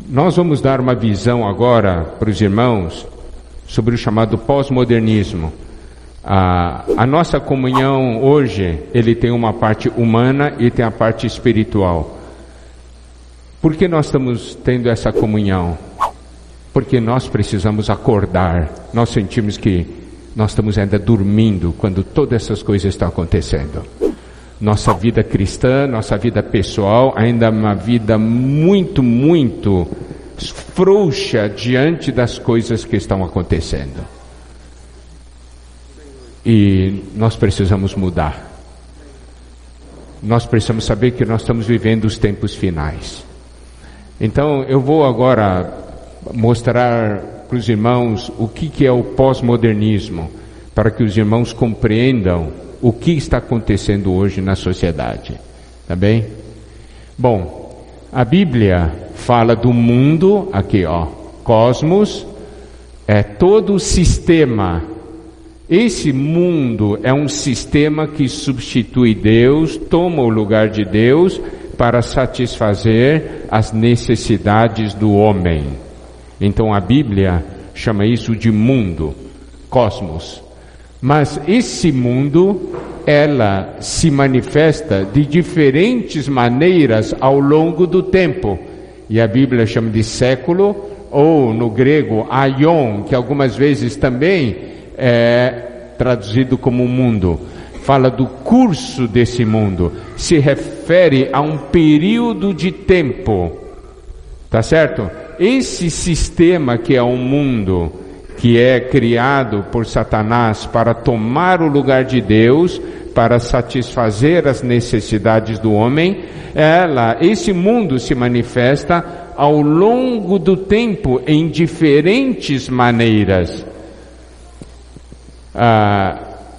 Nós vamos dar uma visão agora para os irmãos sobre o chamado pós-modernismo. A nossa comunhão hoje, ele tem uma parte humana e tem a parte espiritual. Por que nós estamos tendo essa comunhão? Porque nós precisamos acordar. Nós sentimos que nós estamos ainda dormindo quando todas essas coisas estão acontecendo. Nossa vida cristã, nossa vida pessoal, ainda é uma vida muito, muito frouxa diante das coisas que estão acontecendo. E nós precisamos mudar. Nós precisamos saber que nós estamos vivendo os tempos finais. Então eu vou agora mostrar para os irmãos o que é o pós-modernismo, para que os irmãos compreendam o que está acontecendo hoje na sociedade. Tá bem? Bom, a Bíblia fala do mundo, aqui ó, cosmos, é todo o sistema. Esse mundo é um sistema que substitui Deus, toma o lugar de Deus para satisfazer as necessidades do homem. Então a Bíblia chama isso de mundo, cosmos. Mas esse mundo, ela se manifesta de diferentes maneiras ao longo do tempo. E a Bíblia chama de século, ou no grego, aion, que algumas vezes também é traduzido como mundo. Fala do curso desse mundo. Se refere a um período de tempo. Tá certo? Esse sistema que é o mundo, que é criado por Satanás para tomar o lugar de Deus, para satisfazer as necessidades do homem, esse mundo se manifesta ao longo do tempo em diferentes maneiras.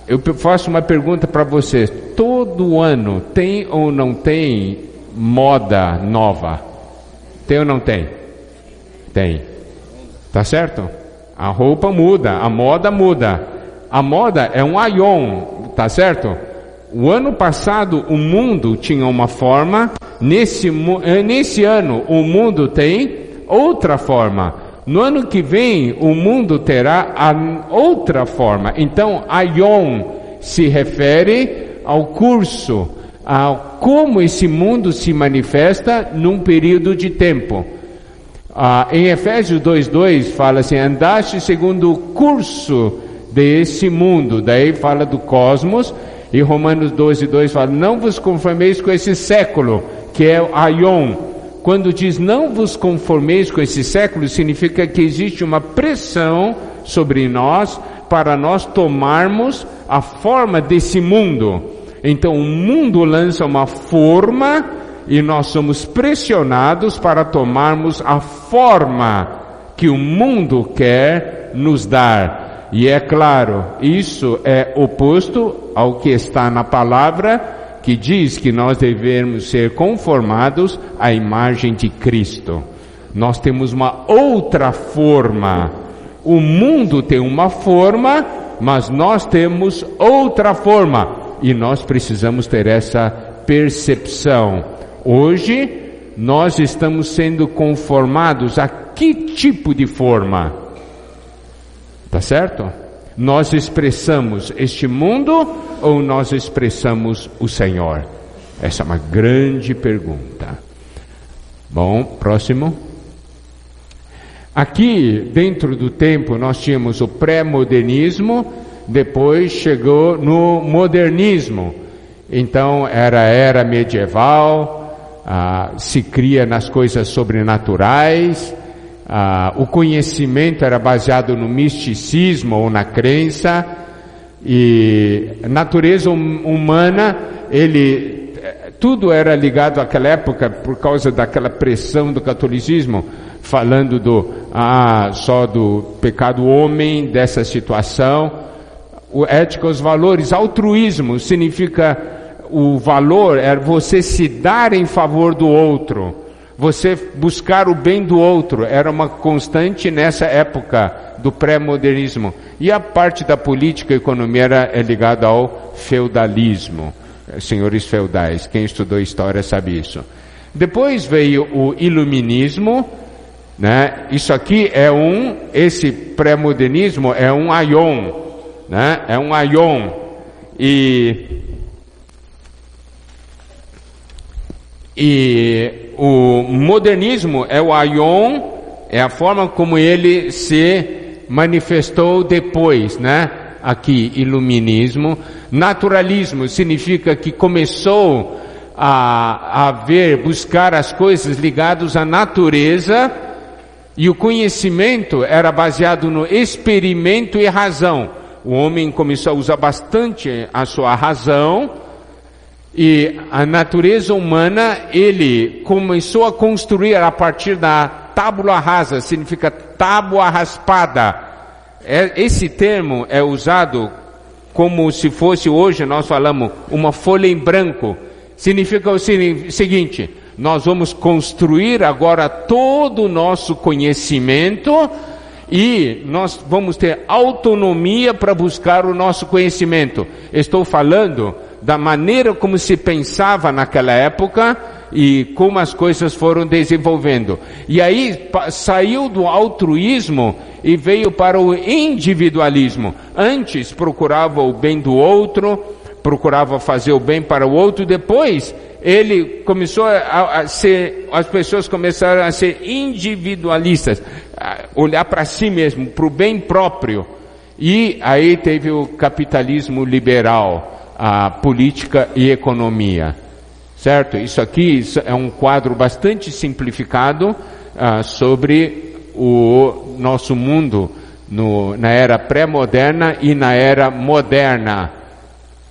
Eu faço uma pergunta para vocês: todo ano tem ou não tem moda nova? Tem ou não tem? Tem. Tá certo? A roupa muda, a moda muda. A moda é um aion, tá certo? O ano passado o mundo tinha uma forma, nesse ano o mundo tem outra forma. No ano que vem o mundo terá outra forma. Então, aion se refere ao curso, a como esse mundo se manifesta num período de tempo. Em Efésios 2:2 fala assim: andaste segundo o curso desse mundo. Daí fala do cosmos. E Romanos 12:2 fala: não vos conformeis com esse século, que é o aion. Quando diz não vos conformeis com esse século, significa que existe uma pressão sobre nós para nós tomarmos a forma desse mundo. Então o mundo lança uma forma e nós somos pressionados para tomarmos a forma que o mundo quer nos dar. E é claro, isso é oposto ao que está na palavra, que diz que nós devemos ser conformados à imagem de Cristo. Nós temos uma outra forma. O mundo tem uma forma, mas nós temos outra forma. E nós precisamos ter essa percepção. Hoje, nós estamos sendo conformados a que tipo de forma? Tá certo? Nós expressamos este mundo ou nós expressamos o Senhor? Essa é uma grande pergunta. Bom, próximo. Aqui, dentro do tempo, nós tínhamos o pré-modernismo, depois chegou no modernismo. Então, era a era medieval, se cria nas coisas sobrenaturais. O conhecimento era baseado no misticismo ou na crença, e a natureza humana, tudo era ligado àquela época por causa daquela pressão do catolicismo, falando só do pecado homem, dessa situação. Ética, os valores, altruísmo significa, o valor é você se dar em favor do outro. Você buscar o bem do outro era uma constante nessa época do pré-modernismo. E a parte da política e economia é ligada ao feudalismo, senhores feudais. Quem estudou história sabe isso. Depois veio o iluminismo, né? Isso aqui esse pré-modernismo é um aion, né? É um aion. E o modernismo é o aion, é a forma como ele se manifestou depois, né? Aqui, iluminismo. Naturalismo significa que começou a buscar as coisas ligadas à natureza, e o conhecimento era baseado no experimento e razão. O homem começou a usar bastante a sua razão, e a natureza humana ele começou a construir a partir da tábula rasa, significa tábua raspada. Esse termo é usado como se fosse, hoje nós falamos, uma folha em branco. Significa o seguinte: nós vamos construir agora todo o nosso conhecimento e nós vamos ter autonomia para buscar o nosso conhecimento. Estou falando da maneira como se pensava naquela época e como as coisas foram desenvolvendo. E aí saiu do altruísmo e veio para o individualismo. Antes procurava o bem do outro, procurava fazer o bem para o outro. Depois ele começou as pessoas começaram a ser individualistas, a olhar para si mesmo, para o bem próprio. E aí teve o capitalismo liberal, a política e economia, certo? Isso é um quadro bastante simplificado sobre o nosso mundo na era pré-moderna e na era moderna.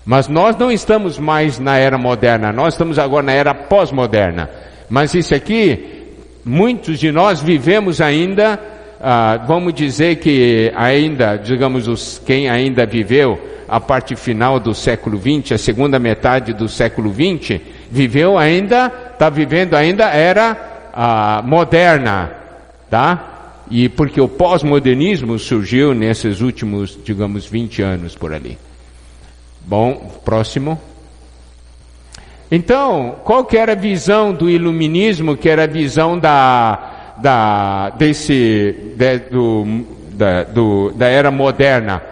Mas nós não estamos mais na era moderna, nós estamos agora na era pós-moderna. Mas isso aqui, muitos de nós vivemos ainda, vamos dizer que ainda, digamos, quem ainda viveu a parte final do século XX, a segunda metade do século XX, está vivendo ainda a era moderna, tá? E porque o pós-modernismo surgiu nesses últimos, digamos, 20 anos por ali. Bom, próximo. Então, qual que era a visão do iluminismo, que era a visão da era moderna?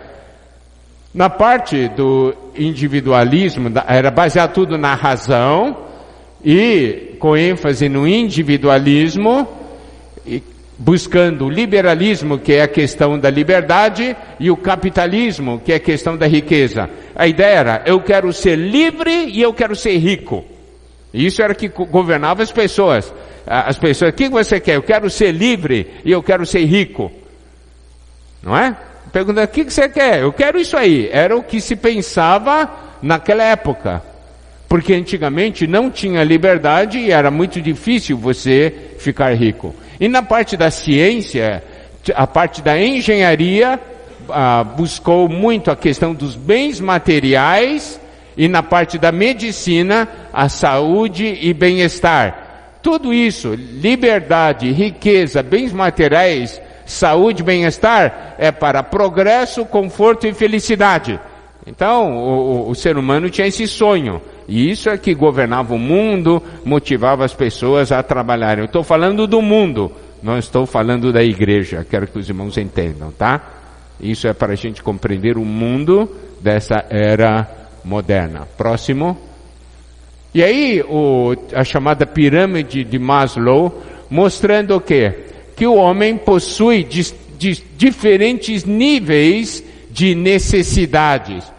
Na parte do individualismo, era baseado tudo na razão, e com ênfase no individualismo, buscando o liberalismo, que é a questão da liberdade, e o capitalismo, que é a questão da riqueza. A ideia era: eu quero ser livre e eu quero ser rico. Isso era que governava as pessoas. As pessoas: o que você quer? Eu quero ser livre e eu quero ser rico. Não é? Perguntando: o que você quer? Eu quero isso aí. Era o que se pensava naquela época. Porque antigamente não tinha liberdade e era muito difícil você ficar rico. E na parte da ciência, a parte da engenharia, buscou muito a questão dos bens materiais, e na parte da medicina, a saúde e bem-estar. Tudo isso, liberdade, riqueza, bens materiais, saúde e bem-estar, é para progresso, conforto e felicidade. Então, o ser humano tinha esse sonho. E isso é que governava o mundo, motivava as pessoas a trabalharem. Eu estou falando do mundo, não estou falando da igreja. Quero que os irmãos entendam, tá? Isso é para a gente compreender o mundo dessa era moderna. Próximo. E aí, a chamada pirâmide de Maslow, mostrando o quê? Que o homem possui diferentes níveis de necessidades,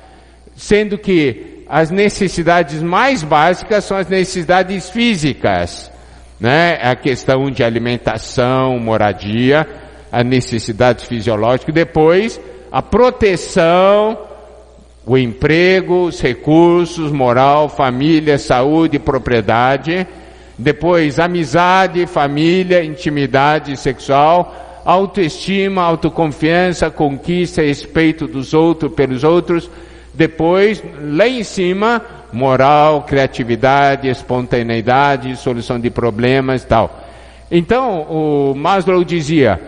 sendo que as necessidades mais básicas são as necessidades físicas, né? A questão de alimentação, moradia, a necessidade fisiológica, depois a proteção, o emprego, os recursos, moral, família, saúde, propriedade, depois amizade, família, intimidade sexual, autoestima, autoconfiança, conquista, respeito dos outros pelos outros. Depois, lá em cima, moral, criatividade, espontaneidade, solução de problemas e tal. Então, o Maslow dizia: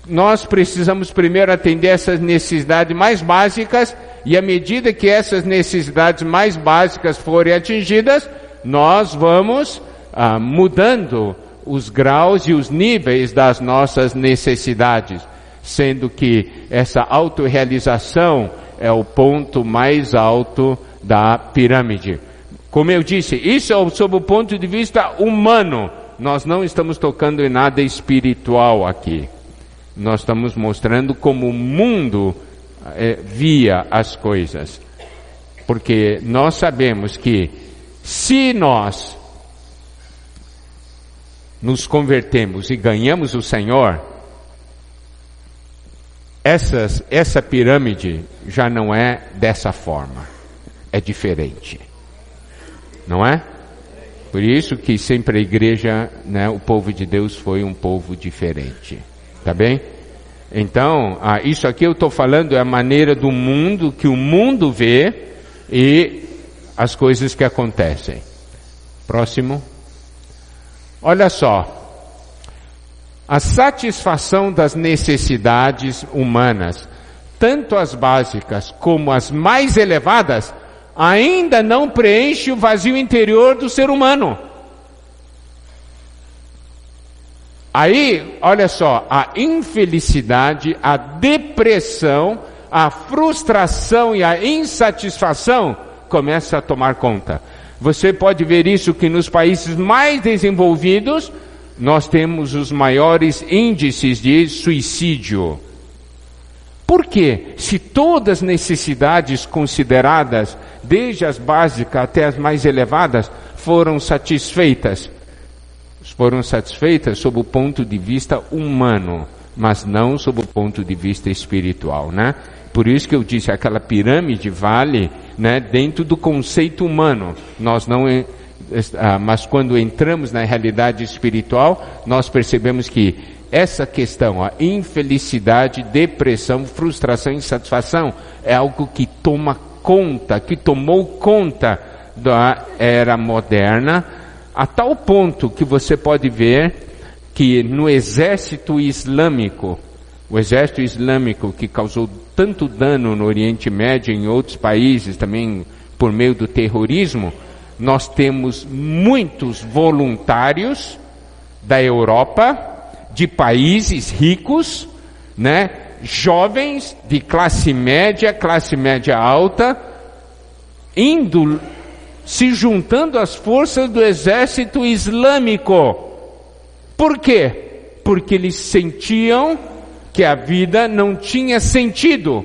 nós precisamos primeiro atender essas necessidades mais básicas, e à medida que essas necessidades mais básicas forem atingidas, nós vamos mudando os graus e os níveis das nossas necessidades, sendo que essa autorrealização é o ponto mais alto da pirâmide. Como eu disse, isso é sob o ponto de vista humano. Nós não estamos tocando em nada espiritual aqui. Nós estamos mostrando como o mundo via as coisas. Porque nós sabemos que se nós nos convertemos e ganhamos o Senhor, essa pirâmide já não é dessa forma, é diferente, não é? Por isso que sempre a igreja, né, o povo de Deus foi um povo diferente, tá bem? Então, isso aqui eu estou falando é a maneira do mundo, que o mundo vê e as coisas que acontecem. Próximo. Olha só. A satisfação das necessidades humanas, tanto as básicas como as mais elevadas, ainda não preenche o vazio interior do ser humano. Aí, olha só, a infelicidade, a depressão, a frustração e a insatisfação começa a tomar conta. Você pode ver isso que nos países mais desenvolvidos, nós temos os maiores índices de suicídio. Por quê? Se todas as necessidades consideradas, desde as básicas até as mais elevadas, foram satisfeitas sob o ponto de vista humano, mas não sob o ponto de vista espiritual, né? Por isso que eu disse, aquela pirâmide vale, né, dentro do conceito humano. Mas quando entramos na realidade espiritual, nós percebemos que essa questão, a infelicidade, depressão, frustração e insatisfação, é algo que tomou conta da era moderna, a tal ponto que você pode ver que no exército islâmico, o exército islâmico que causou tanto dano no Oriente Médio e em outros países também por meio do terrorismo, nós temos muitos voluntários da Europa, de países ricos, né, jovens de classe média alta, se juntando às forças do exército islâmico. Por quê? Porque eles sentiam que a vida não tinha sentido,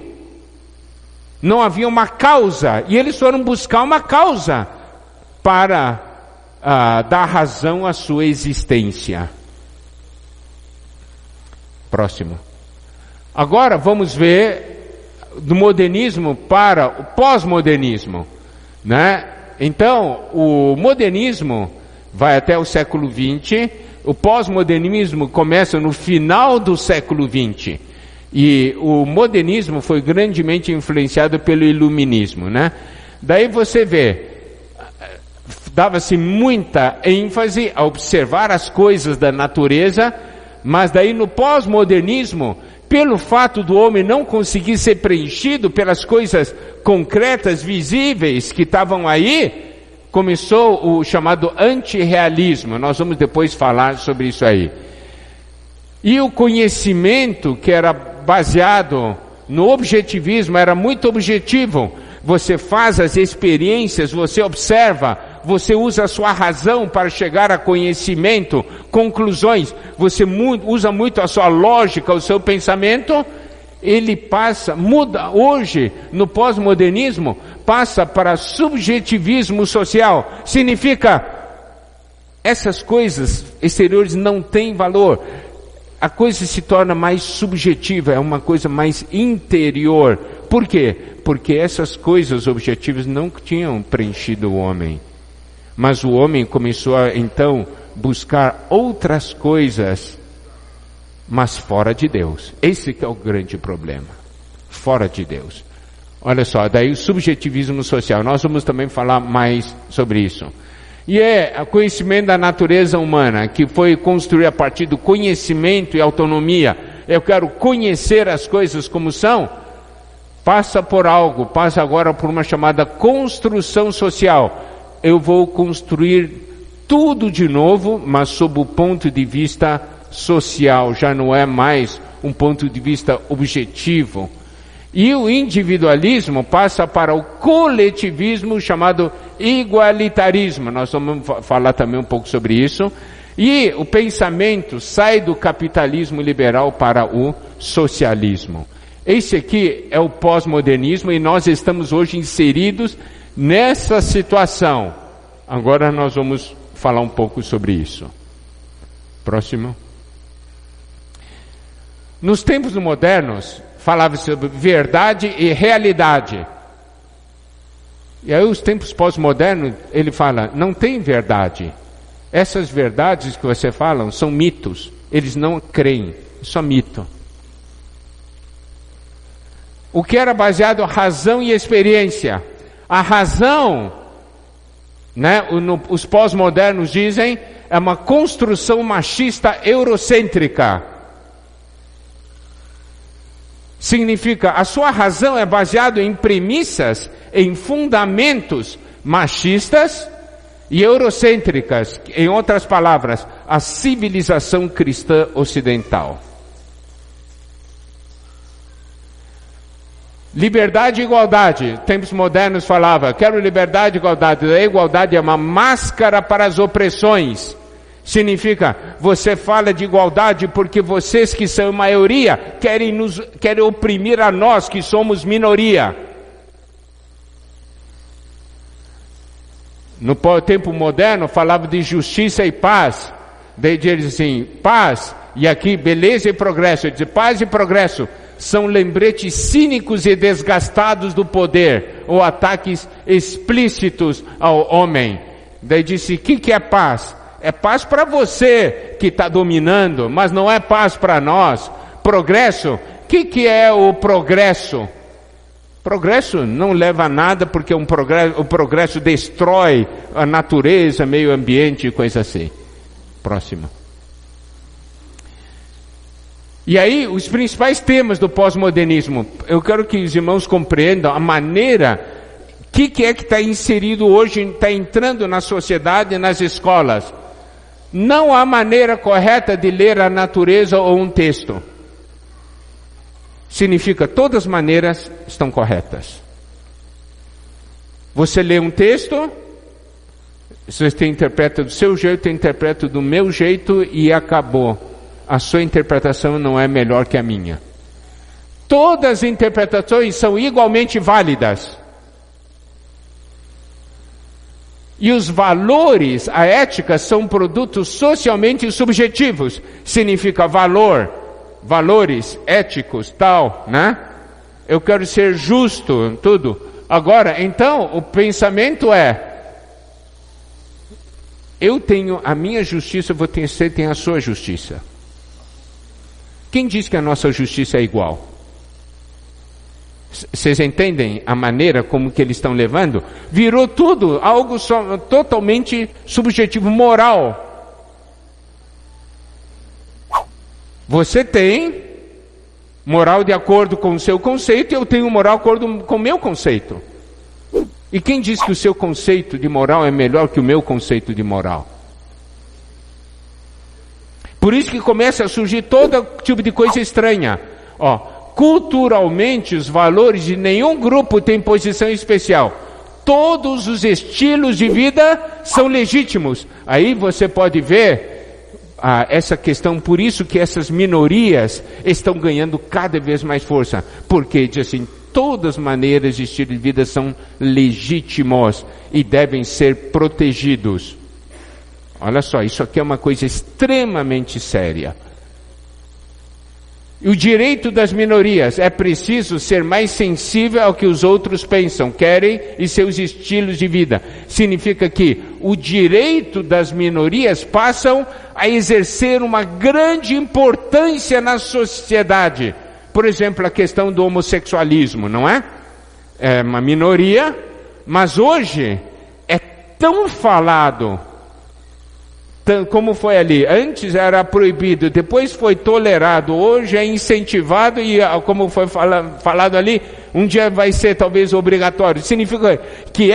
não havia uma causa, e eles foram buscar uma causa para dar razão à sua existência. Próximo. Agora vamos ver do modernismo para o pós-modernismo, né? Então, o modernismo vai até o século XX, o pós-modernismo começa no final do século XX, e o modernismo foi grandemente influenciado pelo iluminismo, né? Daí você vê, dava-se muita ênfase a observar as coisas da natureza, mas daí no pós-modernismo, pelo fato do homem não conseguir ser preenchido pelas coisas concretas, visíveis que estavam aí, começou o chamado antirrealismo. Nós vamos depois falar sobre isso aí. E o conhecimento que era baseado no objetivismo era muito objetivo. Você faz as experiências, você observa, você usa a sua razão para chegar a conhecimento, conclusões, você usa muito a sua lógica, o seu pensamento, ele muda hoje, no pós-modernismo, passa para subjetivismo social. Significa, essas coisas exteriores não têm valor. A coisa se torna mais subjetiva, é uma coisa mais interior. Por quê? Porque essas coisas objetivas não tinham preenchido o homem. Mas o homem começou a, então, buscar outras coisas, mas fora de Deus. Esse que é o grande problema. Fora de Deus. Olha só, daí o subjetivismo social. Nós vamos também falar mais sobre isso. E é o conhecimento da natureza humana, que foi construído a partir do conhecimento e autonomia. Eu quero conhecer as coisas como são. Passa agora por uma chamada construção social. Eu vou construir tudo de novo, mas sob o ponto de vista social, já não é mais um ponto de vista objetivo. E o individualismo passa para o coletivismo chamado igualitarismo. Nós vamos falar também um pouco sobre isso. E o pensamento sai do capitalismo liberal para o socialismo. Esse aqui é o pós-modernismo e nós estamos hoje inseridos nessa situação. Agora nós vamos falar um pouco sobre isso. Próximo. Nos tempos modernos, falava sobre verdade e realidade. E aí os tempos pós-modernos, ele fala, não tem verdade. Essas verdades que você fala são mitos. Eles não creem, é só mito. O que era baseado em razão e experiência. A razão, né, os pós-modernos dizem, é uma construção machista eurocêntrica. Significa, a sua razão é baseada em premissas, em fundamentos machistas e eurocêntricas. Em outras palavras, a civilização cristã ocidental. Liberdade e igualdade. Tempos modernos falava, quero liberdade e igualdade. A igualdade é uma máscara para as opressões. Significa, você fala de igualdade porque vocês que são maioria querem oprimir a nós que somos minoria. No tempo moderno falava de justiça e paz. Daí diz assim, paz, e aqui beleza e progresso. Diz, paz e progresso são lembretes cínicos e desgastados do poder, ou ataques explícitos ao homem. Daí disse, o que é paz? É paz para você que está dominando, mas não é paz para nós. Progresso, o que é o progresso? Progresso não leva a nada porque o progresso destrói a natureza, meio ambiente e coisa assim. Próximo. E aí, os principais temas do pós-modernismo. Eu quero que os irmãos compreendam a maneira, o que é que está inserido hoje, está entrando na sociedade e nas escolas. Não há maneira correta de ler a natureza ou um texto. Significa, todas as maneiras estão corretas. Você lê um texto, você interpreta do seu jeito, eu interpreto do meu jeito e acabou. A sua interpretação não é melhor que a minha. Todas as interpretações são igualmente válidas. E os valores, a ética, são produtos socialmente subjetivos. Significa valores éticos, tal, né? Eu quero ser justo, tudo. Agora, então, o pensamento é, eu tenho a minha justiça, você tem a sua justiça. Quem diz que a nossa justiça é igual? Vocês entendem a maneira como que eles estão levando? Virou tudo algo totalmente subjetivo, moral. Você tem moral de acordo com o seu conceito e eu tenho moral de acordo com o meu conceito. E quem diz que o seu conceito de moral é melhor que o meu conceito de moral? Por isso que começa a surgir todo tipo de coisa estranha. Ó, culturalmente os valores de nenhum grupo tem posição especial. Todos os estilos de vida são legítimos. Aí você pode ver essa questão, por isso que essas minorias estão ganhando cada vez mais força. Porque diz assim, todas as maneiras de estilo de vida são legítimos e devem ser protegidos. Olha só, isso aqui é uma coisa extremamente séria. E o direito das minorias, é preciso ser mais sensível ao que os outros pensam, querem e seus estilos de vida. Significa que o direito das minorias passam a exercer uma grande importância na sociedade. Por exemplo, a questão do homossexualismo, não é? É uma minoria, mas hoje é tão falado, como foi ali, antes era proibido, depois foi tolerado, hoje é incentivado e como foi falado ali, um dia vai ser talvez obrigatório. Significa que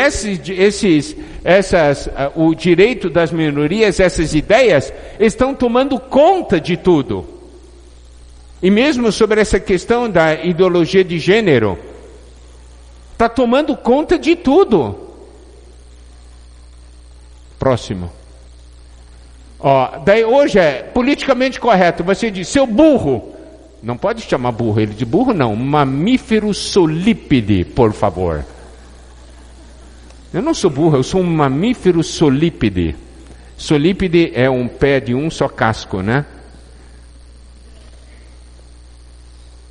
o direito das minorias, essas ideias, estão tomando conta de tudo. E mesmo sobre essa questão da ideologia de gênero, está tomando conta de tudo. Próximo. Daí hoje é politicamente correto. Você diz, seu burro. Não pode chamar burro, ele de burro não. Mamífero solípede, por favor. Eu não sou burro, eu sou um mamífero solípede. Solípede é um pé de um só casco, né?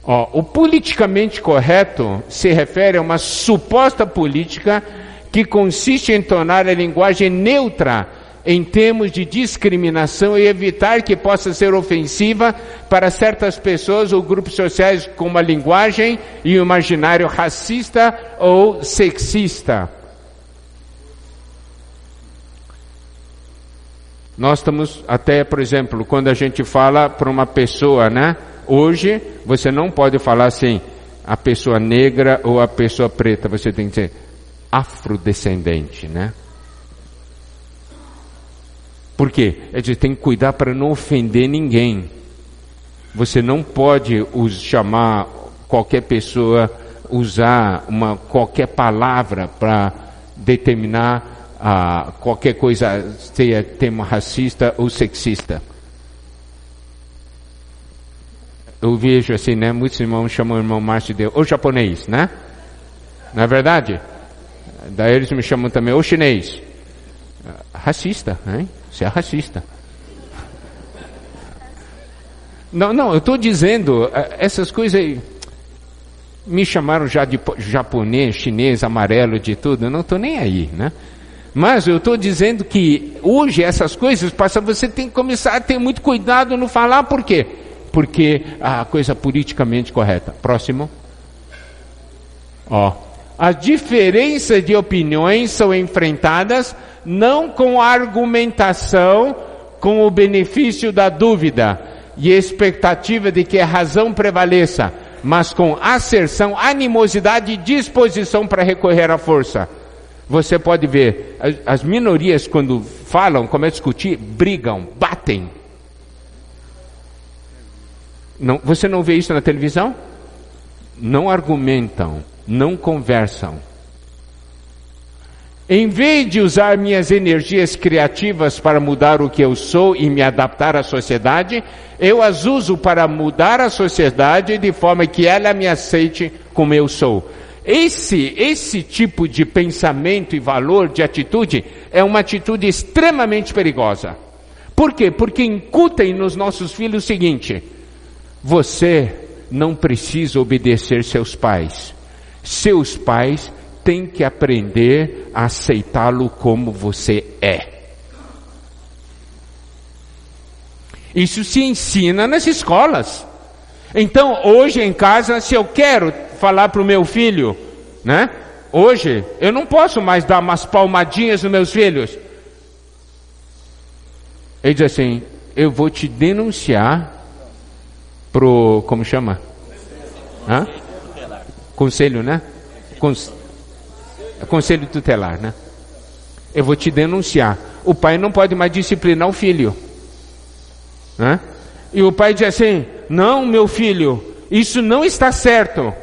O politicamente correto se refere a uma suposta política que consiste em tornar a linguagem neutra em termos de discriminação e evitar que possa ser ofensiva para certas pessoas ou grupos sociais com uma linguagem e um imaginário racista ou sexista. Nós estamos até, por exemplo, quando a gente fala para uma pessoa, né? Hoje, você não pode falar assim, a pessoa negra ou a pessoa preta, você tem que dizer afrodescendente, né? Por quê? Você tem que cuidar para não ofender ninguém. Você não pode chamar qualquer pessoa, usar qualquer palavra para determinar qualquer coisa, seja tema racista ou sexista. Eu vejo assim, né? Muitos irmãos chamam o irmão Márcio de o japonês, né? Não é verdade? Daí eles me chamam também o chinês. Racista, hein? Você é racista. Não, eu estou dizendo, essas coisas me chamaram já de japonês, chinês, amarelo, de tudo, eu não estou nem aí, né? Mas eu estou dizendo que hoje essas coisas, você tem que começar a ter muito cuidado no falar, por quê? Porque a coisa politicamente correta. Próximo. As diferenças de opiniões são enfrentadas não com argumentação, com o benefício da dúvida e expectativa de que a razão prevaleça, mas com asserção, animosidade e disposição para recorrer à força. Você pode ver, as minorias quando falam, começam a discutir, brigam, batem. Não, você não vê isso na televisão? Não argumentam, não conversam. Em vez de usar minhas energias criativas para mudar o que eu sou e me adaptar à sociedade, eu as uso para mudar a sociedade de forma que ela me aceite como eu sou. Esse tipo de pensamento e valor, de atitude, é uma atitude extremamente perigosa. Por quê? Porque incutem nos nossos filhos o seguinte: você não precisa obedecer seus pais. Seus pais têm que aprender a aceitá-lo como você é. Isso se ensina nas escolas. Então, hoje em casa, se eu quero falar para o meu filho, né? Hoje, eu não posso mais dar umas palmadinhas nos meus filhos. Ele diz assim, eu vou te denunciar pro, como chama? Conselho, né? Conselho tutelar, né? Eu vou te denunciar. O pai não pode mais disciplinar o filho, né? E o pai diz assim, não, meu filho, isso não está certo.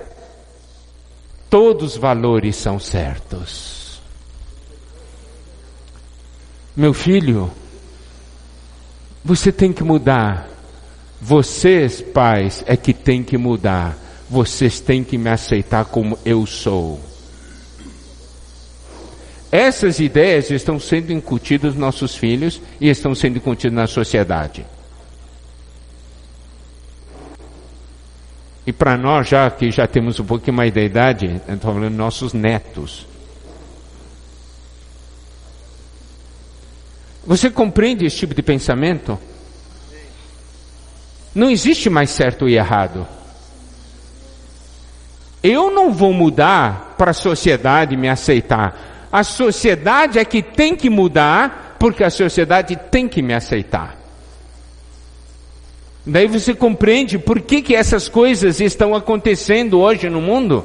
Todos os valores são certos. Meu filho, você tem que mudar. Vocês, pais, é que tem que mudar. Vocês têm que me aceitar como eu sou. Essas ideias estão sendo incutidas nos nossos filhos e estão sendo incutidas na sociedade. E para nós, já que já temos um pouquinho mais da idade, estou falando nossos netos. Você compreende esse tipo de pensamento? Não existe mais certo e errado. Eu não vou mudar para a sociedade me aceitar. A sociedade é que tem que mudar, porque a sociedade tem que me aceitar. Daí você compreende por que essas coisas estão acontecendo hoje no mundo?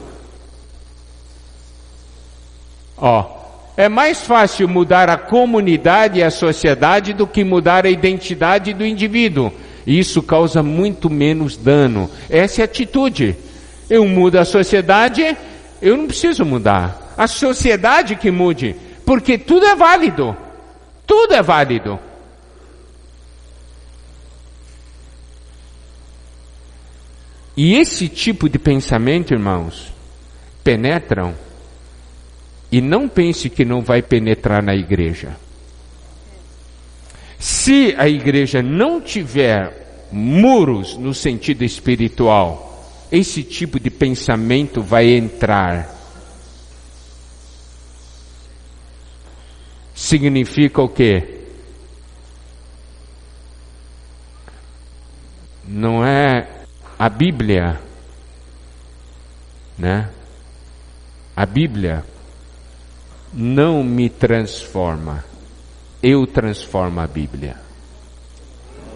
É mais fácil mudar a comunidade e a sociedade do que mudar a identidade do indivíduo. E isso causa muito menos dano. Essa é a atitude. Eu mudo a sociedade, eu não preciso mudar. A sociedade que mude, porque tudo é válido. Tudo é válido. E esse tipo de pensamento, irmãos, penetram. E não pense que não vai penetrar na igreja. Se a igreja não tiver muros no sentido espiritual, esse tipo de pensamento vai entrar. Significa o quê? Não é a Bíblia, né? A Bíblia não me transforma, eu transformo a Bíblia.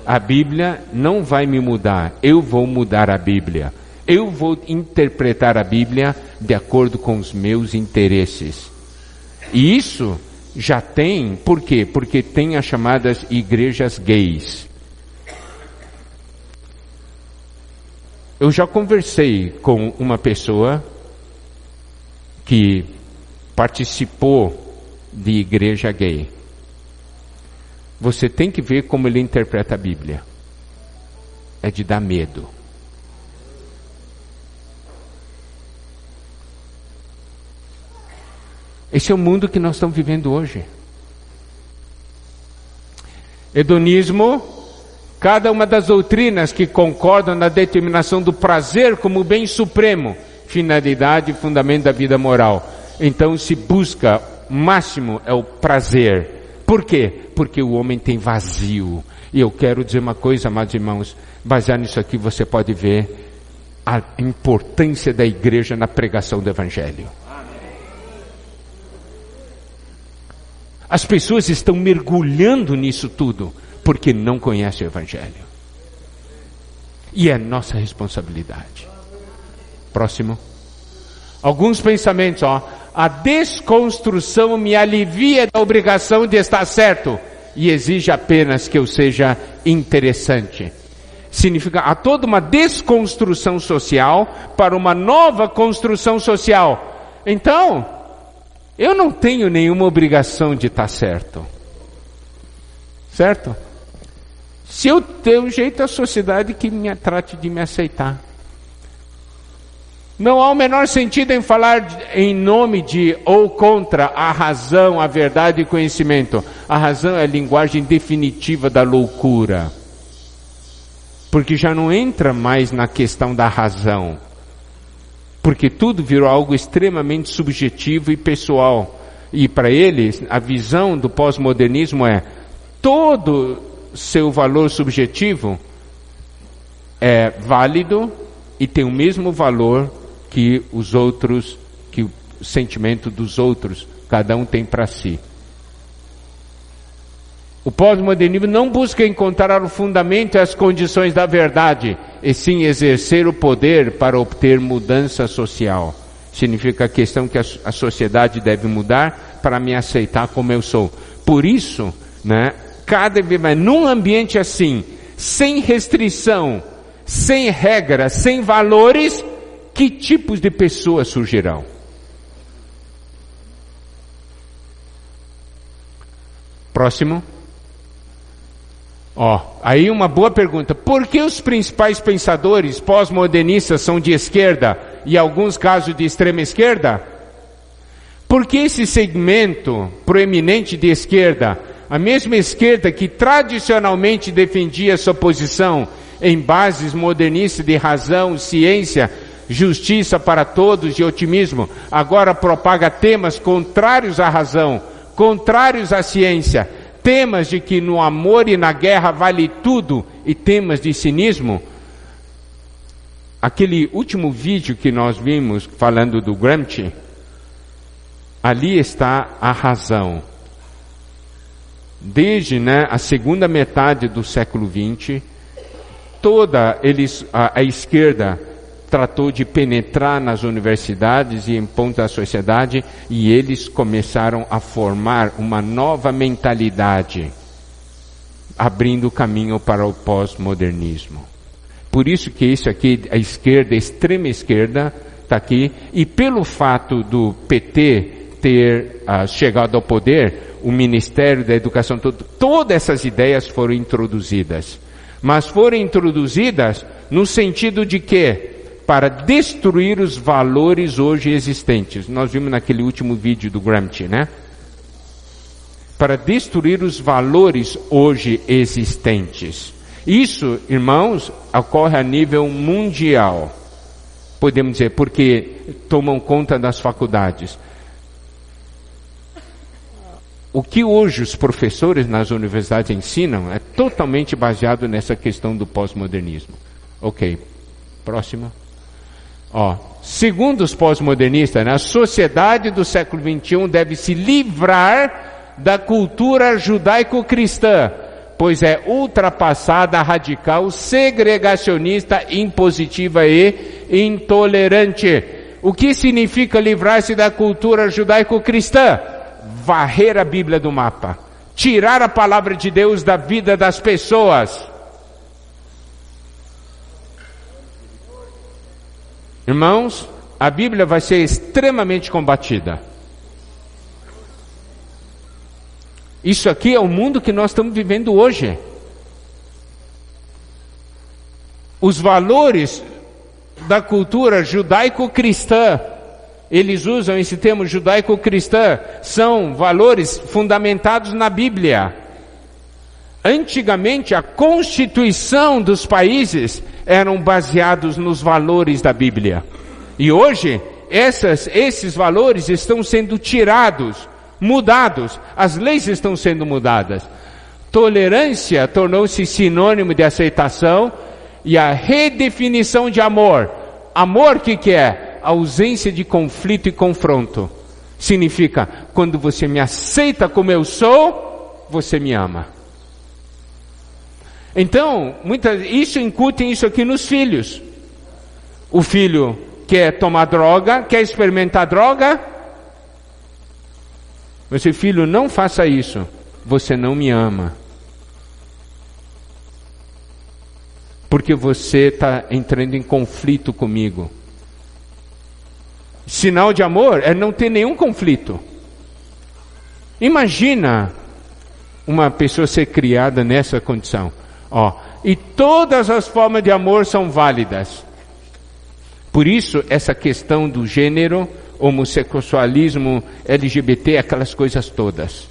A Bíblia não vai me mudar, eu vou mudar a Bíblia. Eu vou interpretar a Bíblia de acordo com os meus interesses. E isso já tem, por quê? Porque tem as chamadas igrejas gays. Eu já conversei com uma pessoa que participou de igreja gay. Você tem que ver como ele interpreta a Bíblia. É de dar medo. Esse é o mundo que nós estamos vivendo hoje. Hedonismo, cada uma das doutrinas que concordam na determinação do prazer como bem supremo, finalidade e fundamento da vida moral. Então se busca, o máximo é o prazer. Por quê? Porque o homem tem vazio. E eu quero dizer uma coisa, amados irmãos, baseado nisso aqui você pode ver a importância da igreja na pregação do Evangelho. As pessoas estão mergulhando nisso tudo, porque não conhecem o Evangelho. E é nossa responsabilidade. Próximo. Alguns pensamentos, a desconstrução me alivia da obrigação de estar certo e exige apenas que eu seja interessante. Significa, há toda uma desconstrução social para uma nova construção social. Então, eu não tenho nenhuma obrigação de estar certo. Certo? Se eu tenho um jeito, a sociedade que me trate de me aceitar. Não há o menor sentido em falar em nome de ou contra a razão, a verdade e o conhecimento. A razão é a linguagem definitiva da loucura. Porque já não entra mais na questão da razão. Porque tudo virou algo extremamente subjetivo e pessoal. E para eles, a visão do pós-modernismo é todo seu valor subjetivo é válido e tem o mesmo valor que os outros, que o sentimento dos outros, cada um tem para si. O pós-modernismo não busca encontrar o fundamento e as condições da verdade, e sim exercer o poder para obter mudança social. Significa a questão que a sociedade deve mudar para me aceitar como eu sou. Por isso, cada vez mais, num ambiente assim, sem restrição, sem regra, sem valores, que tipos de pessoas surgirão? Próximo. Aí uma boa pergunta. Por que os principais pensadores pós-modernistas são de esquerda e alguns casos de extrema esquerda? Porque esse segmento proeminente de esquerda, a mesma esquerda que tradicionalmente defendia sua posição em bases modernistas de razão, ciência, justiça para todos e otimismo, agora propaga temas contrários à razão, contrários à ciência, temas de que no amor e na guerra vale tudo e temas de cinismo. Aquele último vídeo que nós vimos falando do Gramsci, ali está a razão. Desde a segunda metade do século XX, toda a esquerda tratou de penetrar nas universidades e em pontos da sociedade, e eles começaram a formar uma nova mentalidade, abrindo o caminho para o pós-modernismo. Por isso que isso aqui, a esquerda, a extrema esquerda, está aqui, e pelo fato do PT ter chegado ao poder, o Ministério da Educação, todas essas ideias foram introduzidas. Mas foram introduzidas no sentido de quê? Para destruir os valores hoje existentes. Nós vimos naquele último vídeo do Gramsci, né? Para destruir os valores hoje existentes. Isso, irmãos, ocorre a nível mundial. Podemos dizer, porque tomam conta das faculdades. O que hoje os professores nas universidades ensinam é totalmente baseado nessa questão do pós-modernismo. Ok, próximo. Segundo os pós-modernistas, a sociedade do século XXI deve se livrar da cultura judaico-cristã, pois é ultrapassada, radical, segregacionista, impositiva e intolerante. O que significa livrar-se da cultura judaico-cristã? Varrer a Bíblia do mapa, tirar a palavra de Deus da vida das pessoas. Irmãos, a Bíblia vai ser extremamente combatida. Isso aqui é o mundo que nós estamos vivendo hoje. Os valores da cultura judaico-cristã, eles usam esse termo judaico-cristã, são valores fundamentados na Bíblia. Antigamente, a constituição dos países eram baseados nos valores da Bíblia. E hoje, esses valores estão sendo tirados, mudados. As leis estão sendo mudadas. Tolerância tornou-se sinônimo de aceitação e a redefinição de amor. Amor, o que é? Ausência de conflito e confronto. Significa, quando você me aceita como eu sou, você me ama. Então, incutem isso aqui nos filhos. O filho quer tomar droga, quer experimentar droga. Você, filho, não faça isso. Você não me ama. Porque você está entrando em conflito comigo. Sinal de amor é não ter nenhum conflito. Imagina uma pessoa ser criada nessa condição. E todas as formas de amor são válidas. Por isso, essa questão do gênero, homossexualismo, LGBT, aquelas coisas todas.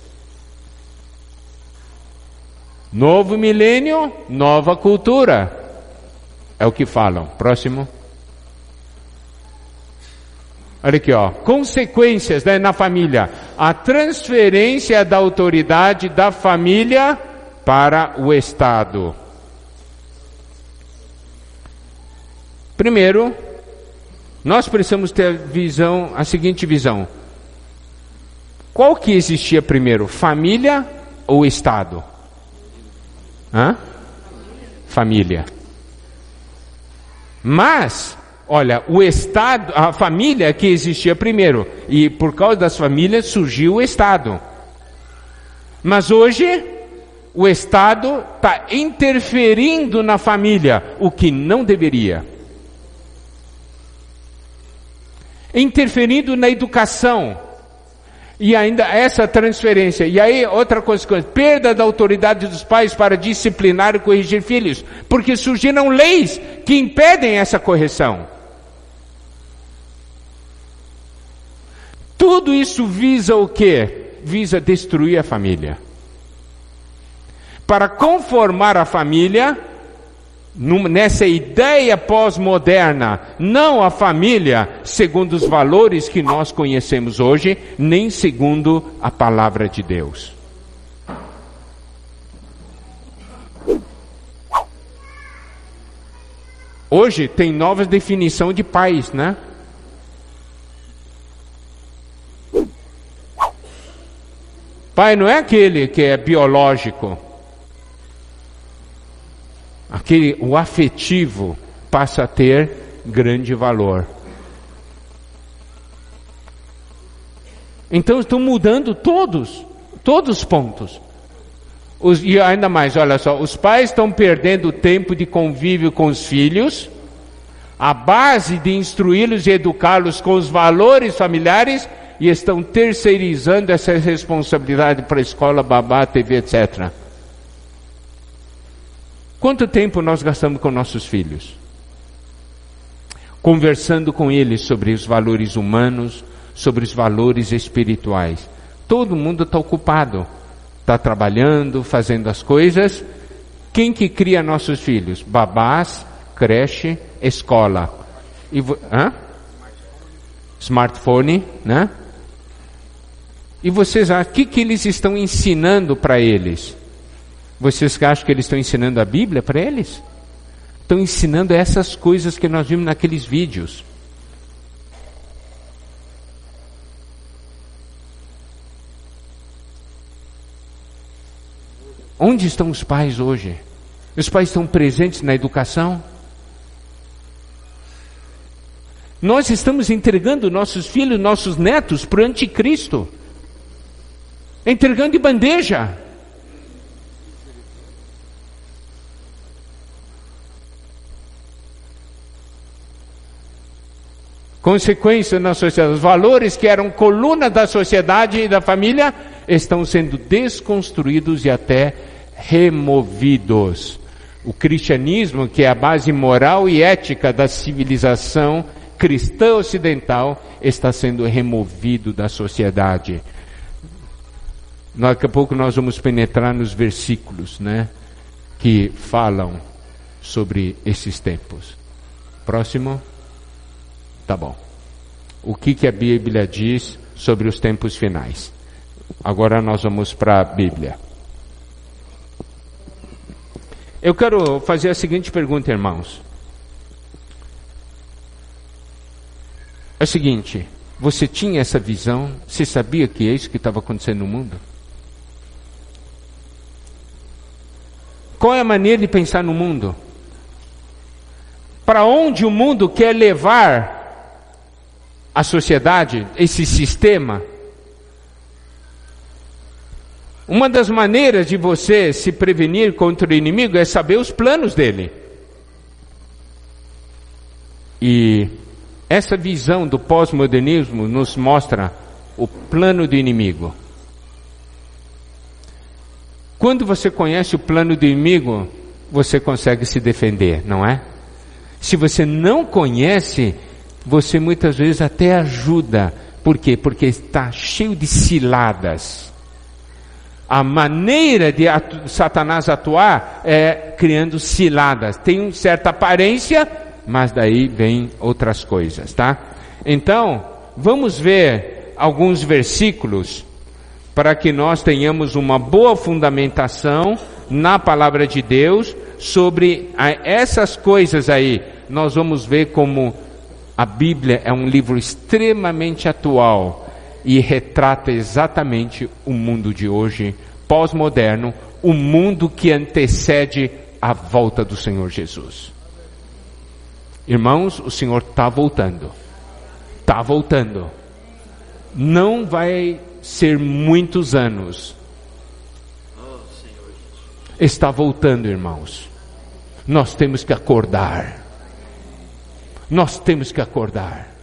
Novo milênio, nova cultura. É o que falam. Próximo. Olha aqui, consequências, né, na família. A transferência da autoridade da família para o Estado. Primeiro, nós precisamos ter a seguinte visão. Qual que existia primeiro, família ou Estado? Família. Mas, olha, o Estado, a família que existia primeiro, e por causa das famílias surgiu o Estado. Mas hoje, o Estado está interferindo na família, o que não deveria. Interferindo na educação. E ainda essa transferência. E aí, outra consequência, perda da autoridade dos pais para disciplinar e corrigir filhos. Porque surgiram leis que impedem essa correção. Tudo isso visa o quê? Visa destruir a família. Para conformar a família, nessa ideia pós-moderna, não a família segundo os valores que nós conhecemos hoje, nem segundo a palavra de Deus. Hoje tem nova definição de pais, né? Pai não é aquele que é biológico. O afetivo passa a ter grande valor. Então estão mudando todos os pontos. E ainda mais, olha só, os pais estão perdendo tempo de convívio com os filhos, a base de instruí-los e educá-los com os valores familiares, e estão terceirizando essa responsabilidade para a escola, babá, TV, etc. Quanto tempo nós gastamos com nossos filhos? Conversando com eles sobre os valores humanos, sobre os valores espirituais. Todo mundo está ocupado, está trabalhando, fazendo as coisas. Quem que cria nossos filhos? Babás, creche, escola. Smartphone, né? E vocês acham, o que eles estão ensinando para eles? Vocês acham que eles estão ensinando a Bíblia para eles? Estão ensinando essas coisas que nós vimos naqueles vídeos. Onde estão os pais hoje? Os pais estão presentes na educação? Nós estamos entregando nossos filhos, nossos netos para o anticristo. Entregando de bandeja. Consequência na sociedade. Os valores que eram coluna da sociedade e da família estão sendo desconstruídos e até removidos. O cristianismo, que é a base moral e ética da civilização cristã ocidental, está sendo removido da sociedade. Daqui a pouco nós vamos penetrar nos versículos, né, que falam sobre esses tempos. Próximo. Tá bom. O que a Bíblia diz sobre os tempos finais? Agora nós vamos para a Bíblia. Eu quero fazer a seguinte pergunta, irmãos. É o seguinte, você tinha essa visão? Você sabia que é isso que estava acontecendo no mundo? Qual é a maneira de pensar no mundo? Para onde o mundo quer levar a sociedade, esse sistema? Uma das maneiras de você se prevenir contra o inimigo é saber os planos dele. E essa visão do pós-modernismo nos mostra o plano do inimigo. Quando você conhece o plano do inimigo, você consegue se defender, não é? Se você não conhece, você muitas vezes até ajuda. Por quê? Porque está cheio de ciladas. A maneira de Satanás atuar é criando ciladas. Tem uma certa aparência, mas daí vem outras coisas, tá? Então, vamos ver alguns versículos para que nós tenhamos uma boa fundamentação na palavra de Deus sobre essas coisas aí. Nós vamos ver como a Bíblia é um livro extremamente atual e retrata exatamente o mundo de hoje, pós-moderno, o mundo que antecede a volta do Senhor Jesus. Irmãos, o Senhor está voltando. Está voltando. Não vai ser muitos anos. Está voltando, irmãos. Nós temos que acordar. Nós temos que acordar.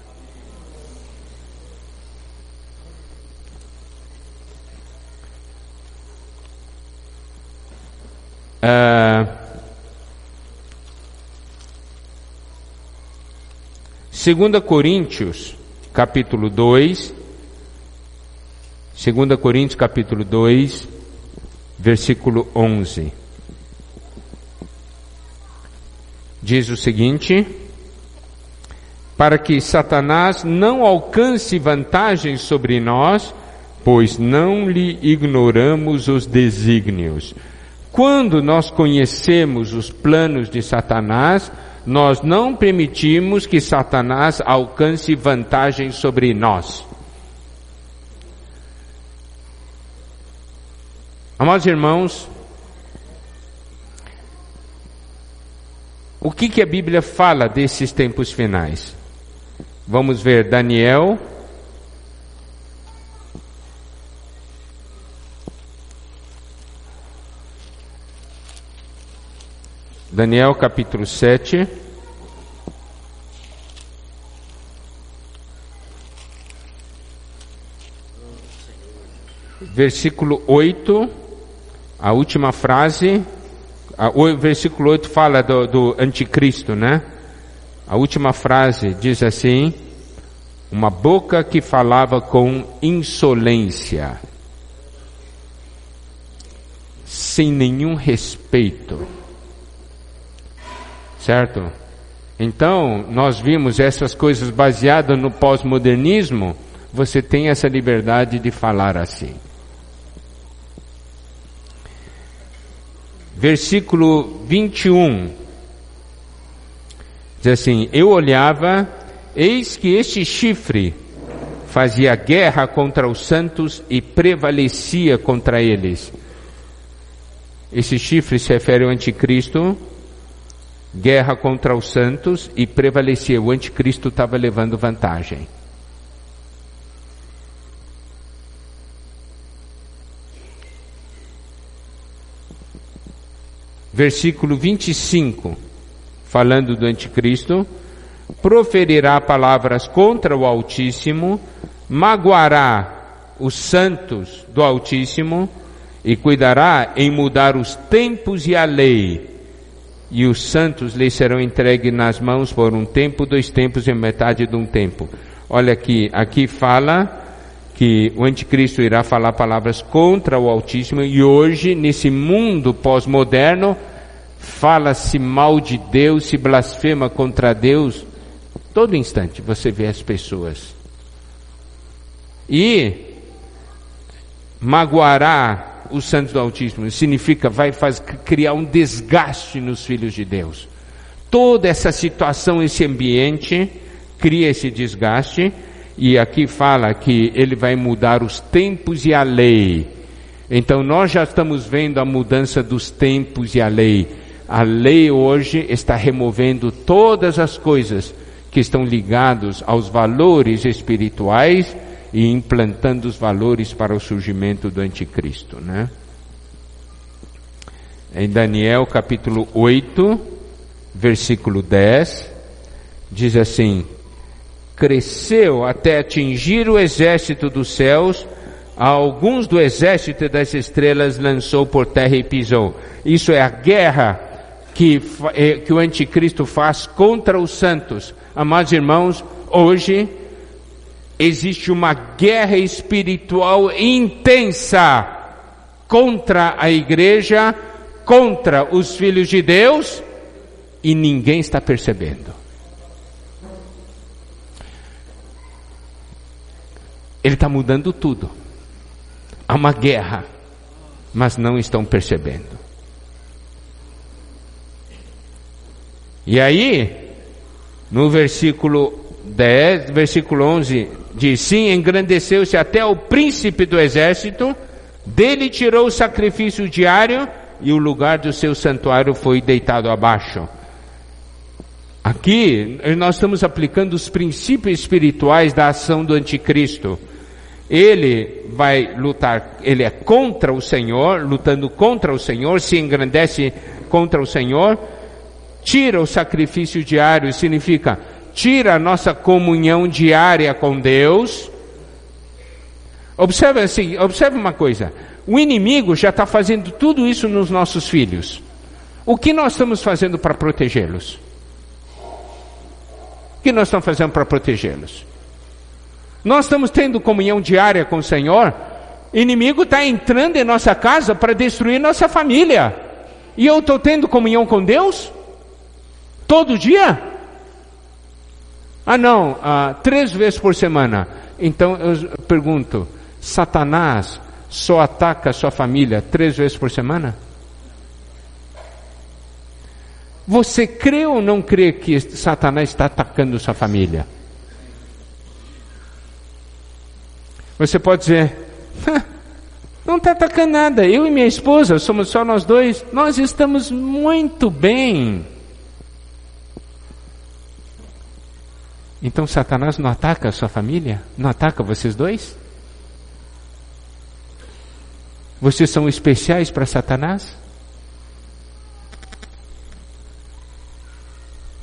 Segunda Coríntios, capítulo 2. 2 Coríntios, capítulo 2, versículo 11. Diz o seguinte: para que Satanás não alcance vantagem sobre nós, pois não lhe ignoramos os desígnios. Quando nós conhecemos os planos de Satanás, nós não permitimos que Satanás alcance vantagem sobre nós. Amados irmãos, O que a Bíblia fala desses tempos finais? Vamos ver Daniel. Daniel capítulo 7. Versículo 8, a última frase, o versículo 8 fala do anticristo, né? A última frase diz assim: uma boca que falava com insolência, sem nenhum respeito. Certo? Então, nós vimos essas coisas baseadas no pós-modernismo, você tem essa liberdade de falar assim. Versículo 21, diz assim: eu olhava, eis que este chifre fazia guerra contra os santos e prevalecia contra eles. Esse chifre se refere ao anticristo, guerra contra os santos e prevalecia. O anticristo estava levando vantagem. Versículo 25, falando do anticristo: proferirá palavras contra o Altíssimo, magoará os santos do Altíssimo e cuidará em mudar os tempos e a lei, e os santos lhe serão entregues nas mãos por um tempo, 2 tempos e metade de um tempo. Olha aqui fala que o anticristo irá falar palavras contra o Altíssimo, e hoje, nesse mundo pós-moderno, fala-se mal de Deus, se blasfema contra Deus, todo instante você vê as pessoas. E magoará os santos do Altíssimo, significa criar um desgaste nos filhos de Deus. Toda essa situação, esse ambiente, cria esse desgaste. E aqui fala que ele vai mudar os tempos e a lei. Então nós já estamos vendo a mudança dos tempos e a lei. A lei hoje está removendo todas as coisas que estão ligadas aos valores espirituais e implantando os valores para o surgimento do anticristo, né? Em Daniel capítulo 8, versículo 10, diz assim: cresceu até atingir o exército dos céus, a alguns do exército das estrelas lançou por terra e pisou. Isso é a guerra que o anticristo faz contra os santos. Amados irmãos, hoje existe uma guerra espiritual intensa contra a igreja, contra os filhos de Deus, e ninguém está percebendo. Ele está mudando tudo. Há uma guerra, mas não estão percebendo. E aí, no versículo 10, versículo 11, diz: sim, engrandeceu-se até o príncipe do exército, dele tirou o sacrifício diário, e o lugar do seu santuário foi deitado abaixo. Aqui, nós estamos aplicando os princípios espirituais da ação do anticristo. Ele vai lutar, ele é contra o Senhor, lutando contra o Senhor, se engrandece contra o Senhor, tira o sacrifício diário, significa, tira a nossa comunhão diária com Deus. Observe uma coisa, o inimigo já está fazendo tudo isso nos nossos filhos. O que nós estamos fazendo para protegê-los? O que nós estamos fazendo para protegê-los? Nós estamos tendo comunhão diária com o Senhor. O inimigo está entrando em nossa casa para destruir nossa família. E eu estou tendo comunhão com Deus? Todo dia? Não, 3 vezes por semana. Então eu pergunto, Satanás só ataca a sua família 3 vezes por semana? Você crê ou não crê que Satanás está atacando sua família? Você pode dizer, não está atacando nada, eu e minha esposa, somos só nós dois, nós estamos muito bem. Então Satanás não ataca a sua família? Não ataca vocês dois? Vocês são especiais para Satanás?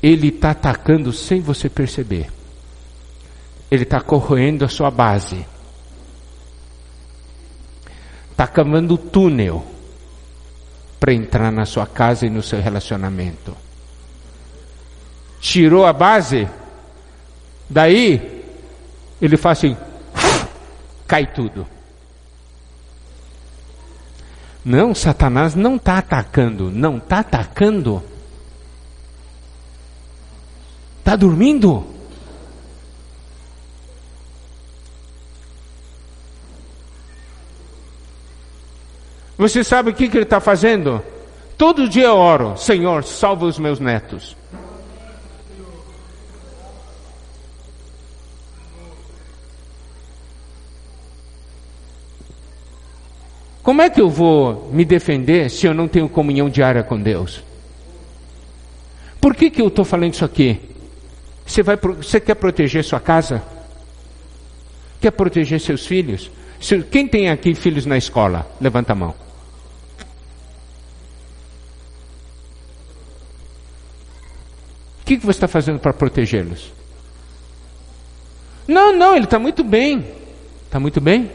Ele está atacando sem você perceber. Ele está corroendo a sua base. Está cavando túnel para entrar na sua casa e no seu relacionamento. Tirou a base, daí ele faz assim, cai tudo. Não, Satanás não está atacando, não está atacando. Está dormindo. Você sabe o que ele está fazendo? Todo dia eu oro, Senhor, salva os meus netos. Como é que eu vou me defender se eu não tenho comunhão diária com Deus? Por que eu estou falando isso aqui? Você quer proteger sua casa? Quer proteger seus filhos? Quem tem aqui filhos na escola? Levanta a mão. O que você está fazendo para protegê-los? Não, ele está muito bem. Está muito bem?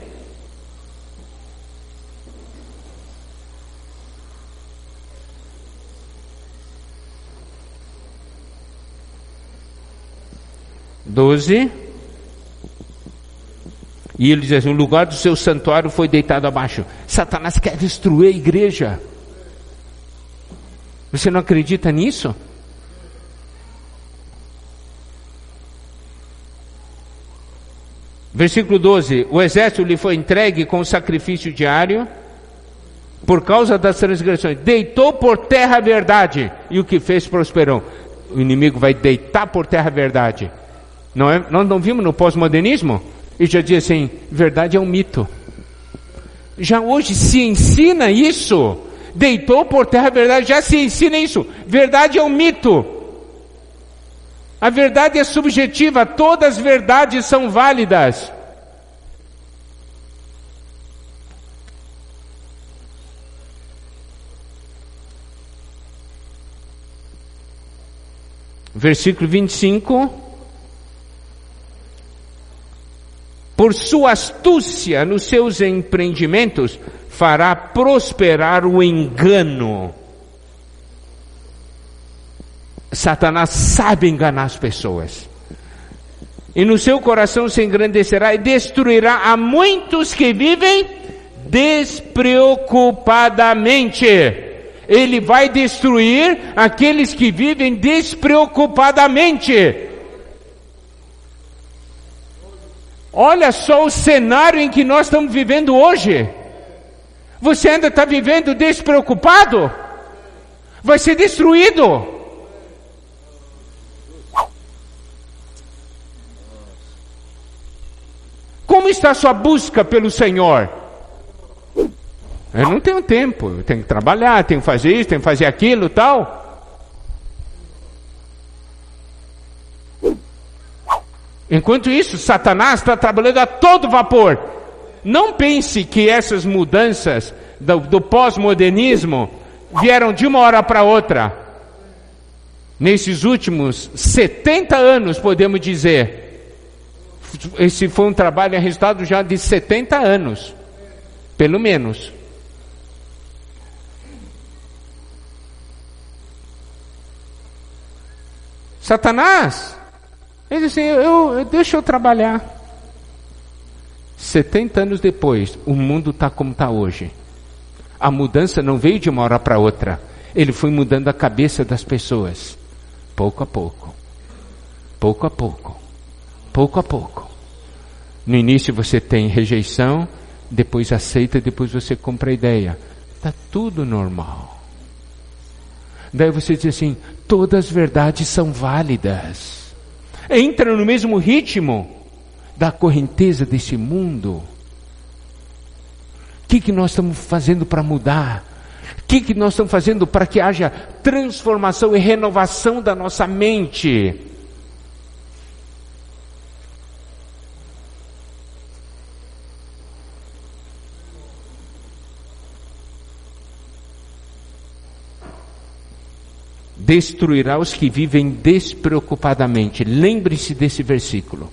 (12) E ele diz assim: o lugar do seu santuário foi deitado abaixo. Satanás quer destruir a igreja. Você não acredita nisso? Versículo 12: o exército lhe foi entregue com sacrifício diário por causa das transgressões. Deitou por terra a verdade, e o que fez prosperou. O inimigo vai deitar por terra a verdade. Não é? Nós não vimos no pós-modernismo? E já diz assim, verdade é um mito. Já hoje se ensina isso. Deitou por terra a verdade, já se ensina isso. Verdade é um mito. A verdade é subjetiva, todas as verdades são válidas. Versículo 25. Por sua astúcia nos seus empreendimentos, fará prosperar o engano. Satanás sabe enganar as pessoas. E no seu coração se engrandecerá e destruirá a muitos que vivem despreocupadamente. Ele vai destruir aqueles que vivem despreocupadamente. Olha só o cenário em que nós estamos vivendo hoje. Você ainda está vivendo despreocupado? Vai ser destruído. Como está a sua busca pelo Senhor? Eu não tenho tempo, eu tenho que trabalhar, tenho que fazer isso, tenho que fazer aquilo, tal. Enquanto isso, Satanás está trabalhando a todo vapor. Não pense que essas mudanças do pós-modernismo vieram de uma hora para outra. Nesses últimos 70 anos, podemos dizer, esse foi um trabalho, resultado já de 70 anos, pelo menos. Satanás, ele diz assim, deixa eu trabalhar. 70 anos depois, o mundo está como está hoje. A mudança não veio de uma hora para outra. Ele foi mudando a cabeça das pessoas. Pouco a pouco. Pouco a pouco. Pouco a pouco. No início você tem rejeição, depois aceita, depois você compra a ideia. Está tudo normal. Daí você diz assim, todas as verdades são válidas. Entra no mesmo ritmo da correnteza desse mundo. O que nós estamos fazendo para mudar? O que nós estamos fazendo para que haja transformação e renovação da nossa mente? destruirá os que vivem despreocupadamente. Lembre-se desse versículo.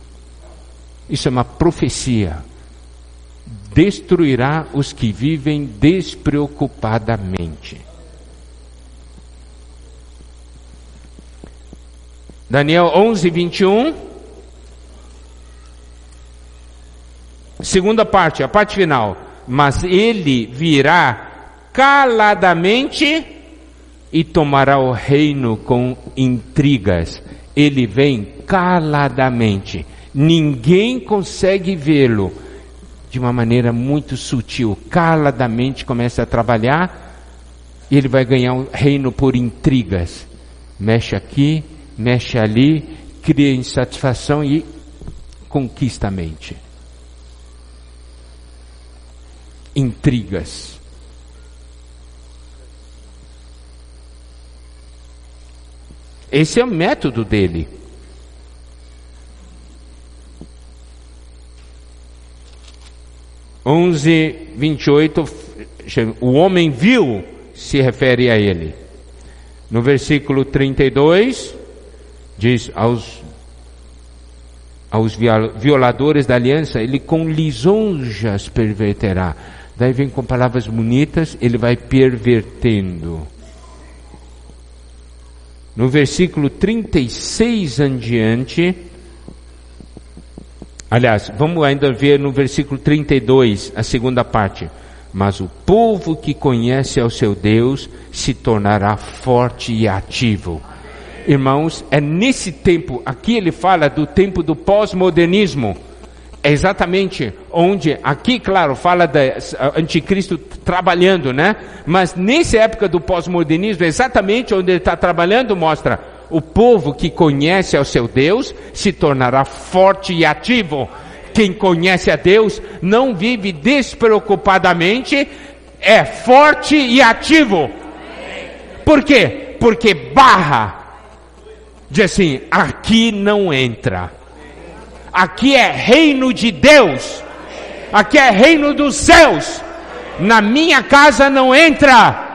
Isso é uma profecia. Destruirá os que vivem despreocupadamente. Daniel 11, 21. Segunda parte, a parte final. Mas ele virá caladamente e tomará o reino com intrigas. Ele vem caladamente. Ninguém consegue vê-lo. De uma maneira muito sutil. Caladamente começa a trabalhar. E ele vai ganhar um reino por intrigas. Mexe aqui, mexe ali, cria insatisfação e conquista a mente. Intrigas. Esse é o método dele. (11, 28), o homem vil se refere a ele. No versículo 32, diz aos violadores da aliança, ele com lisonjas perverterá. Daí vem com palavras bonitas, ele vai pervertendo. No versículo 36 em diante, aliás, vamos ainda ver no versículo 32, a segunda parte. Mas o povo que conhece ao seu Deus se tornará forte e ativo. Irmãos, é nesse tempo, aqui ele fala do tempo do pós-modernismo. É exatamente onde, aqui claro, fala do anticristo trabalhando, né? Mas nessa época do pós-modernismo, exatamente onde ele está trabalhando, mostra o povo que conhece ao seu Deus se tornará forte e ativo. Quem conhece a Deus não vive despreocupadamente, é forte e ativo. Por quê? Porque diz assim, aqui não entra. Aqui é reino de Deus. Aqui é reino dos céus. Na minha casa não entra.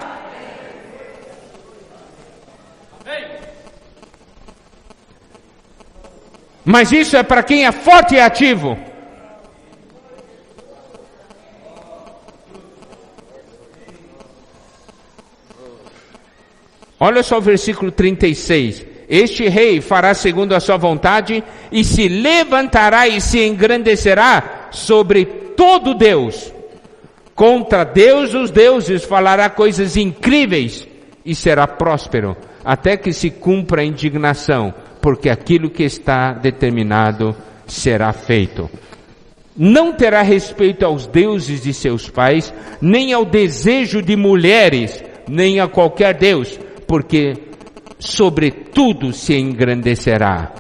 Mas isso é para quem é forte e ativo. Olha só o versículo 36. Este rei fará segundo a sua vontade e se levantará e se engrandecerá sobre todo Deus. Contra Deus os deuses falará coisas incríveis e será próspero, até que se cumpra a indignação, porque aquilo que está determinado será feito. Não terá respeito aos deuses de seus pais, nem ao desejo de mulheres, nem a qualquer deus, porque sobre tudo se engrandecerá.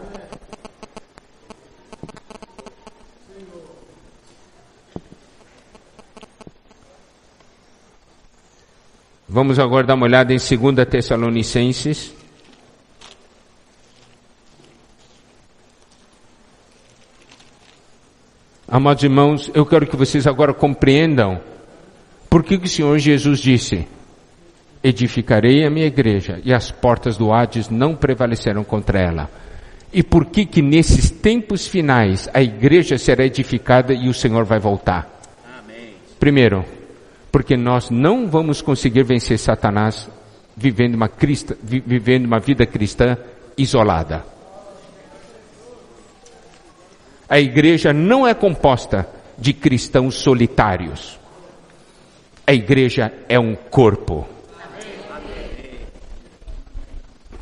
Vamos agora dar uma olhada em 2 Tessalonicenses. Amados irmãos, eu quero que vocês agora compreendam por que o Senhor Jesus disse: edificarei a minha igreja e as portas do Hades não prevalecerão contra ela. E por que nesses tempos finais a igreja será edificada e o Senhor vai voltar? Amém. Primeiro, porque nós não vamos conseguir vencer Satanás vivendo uma vida cristã isolada. A igreja não é composta de cristãos solitários. A igreja é um corpo.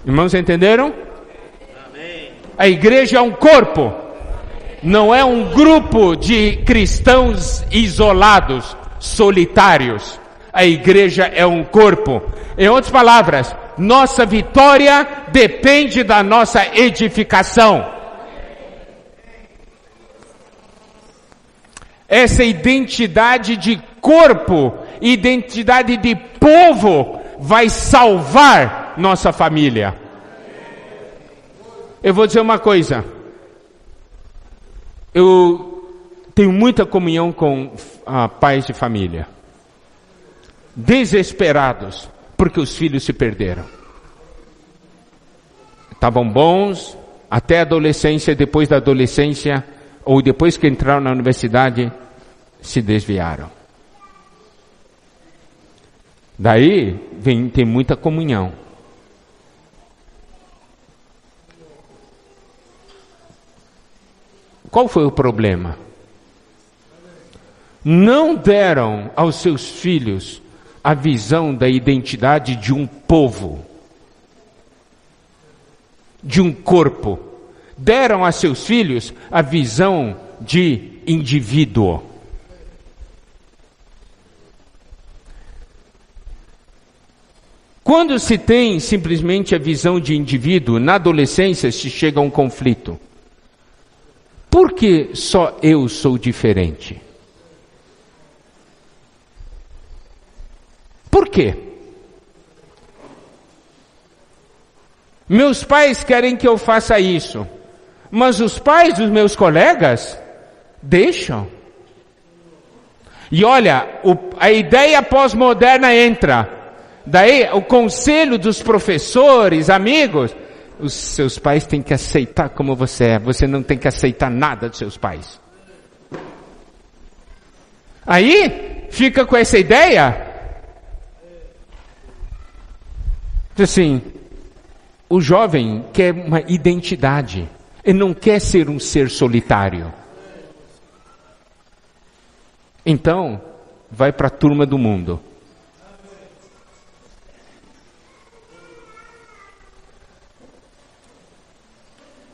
Irmãos, entenderam? Amém. A igreja é um corpo, não é um grupo de cristãos isolados, solitários. A igreja é um corpo. Em outras palavras, nossa vitória depende da nossa edificação. Essa identidade de corpo, identidade de povo, vai salvar nossa família. Eu vou dizer uma coisa. Eu tenho muita comunhão com pais de família, desesperados porque os filhos se perderam. estavam bons até a adolescência, depois da adolescência, ou depois que entraram na universidade, se desviaram. Daí tem muita comunhão. Qual foi o problema? Não deram aos seus filhos a visão da identidade de um povo, de um corpo. Deram a seus filhos a visão de indivíduo. Quando se tem simplesmente a visão de indivíduo, na adolescência se chega a um conflito. Por que só eu sou diferente? Por quê? Meus pais querem que eu faça isso, mas os pais dos meus colegas deixam. E olha, a ideia pós-moderna entra. Daí o conselho dos professores, amigos, os seus pais têm que aceitar como você é. Você não tem que aceitar nada dos seus pais. Aí fica com essa ideia. Assim, o jovem quer uma identidade. Ele não quer ser um ser solitário. Então, vai para a turma do mundo.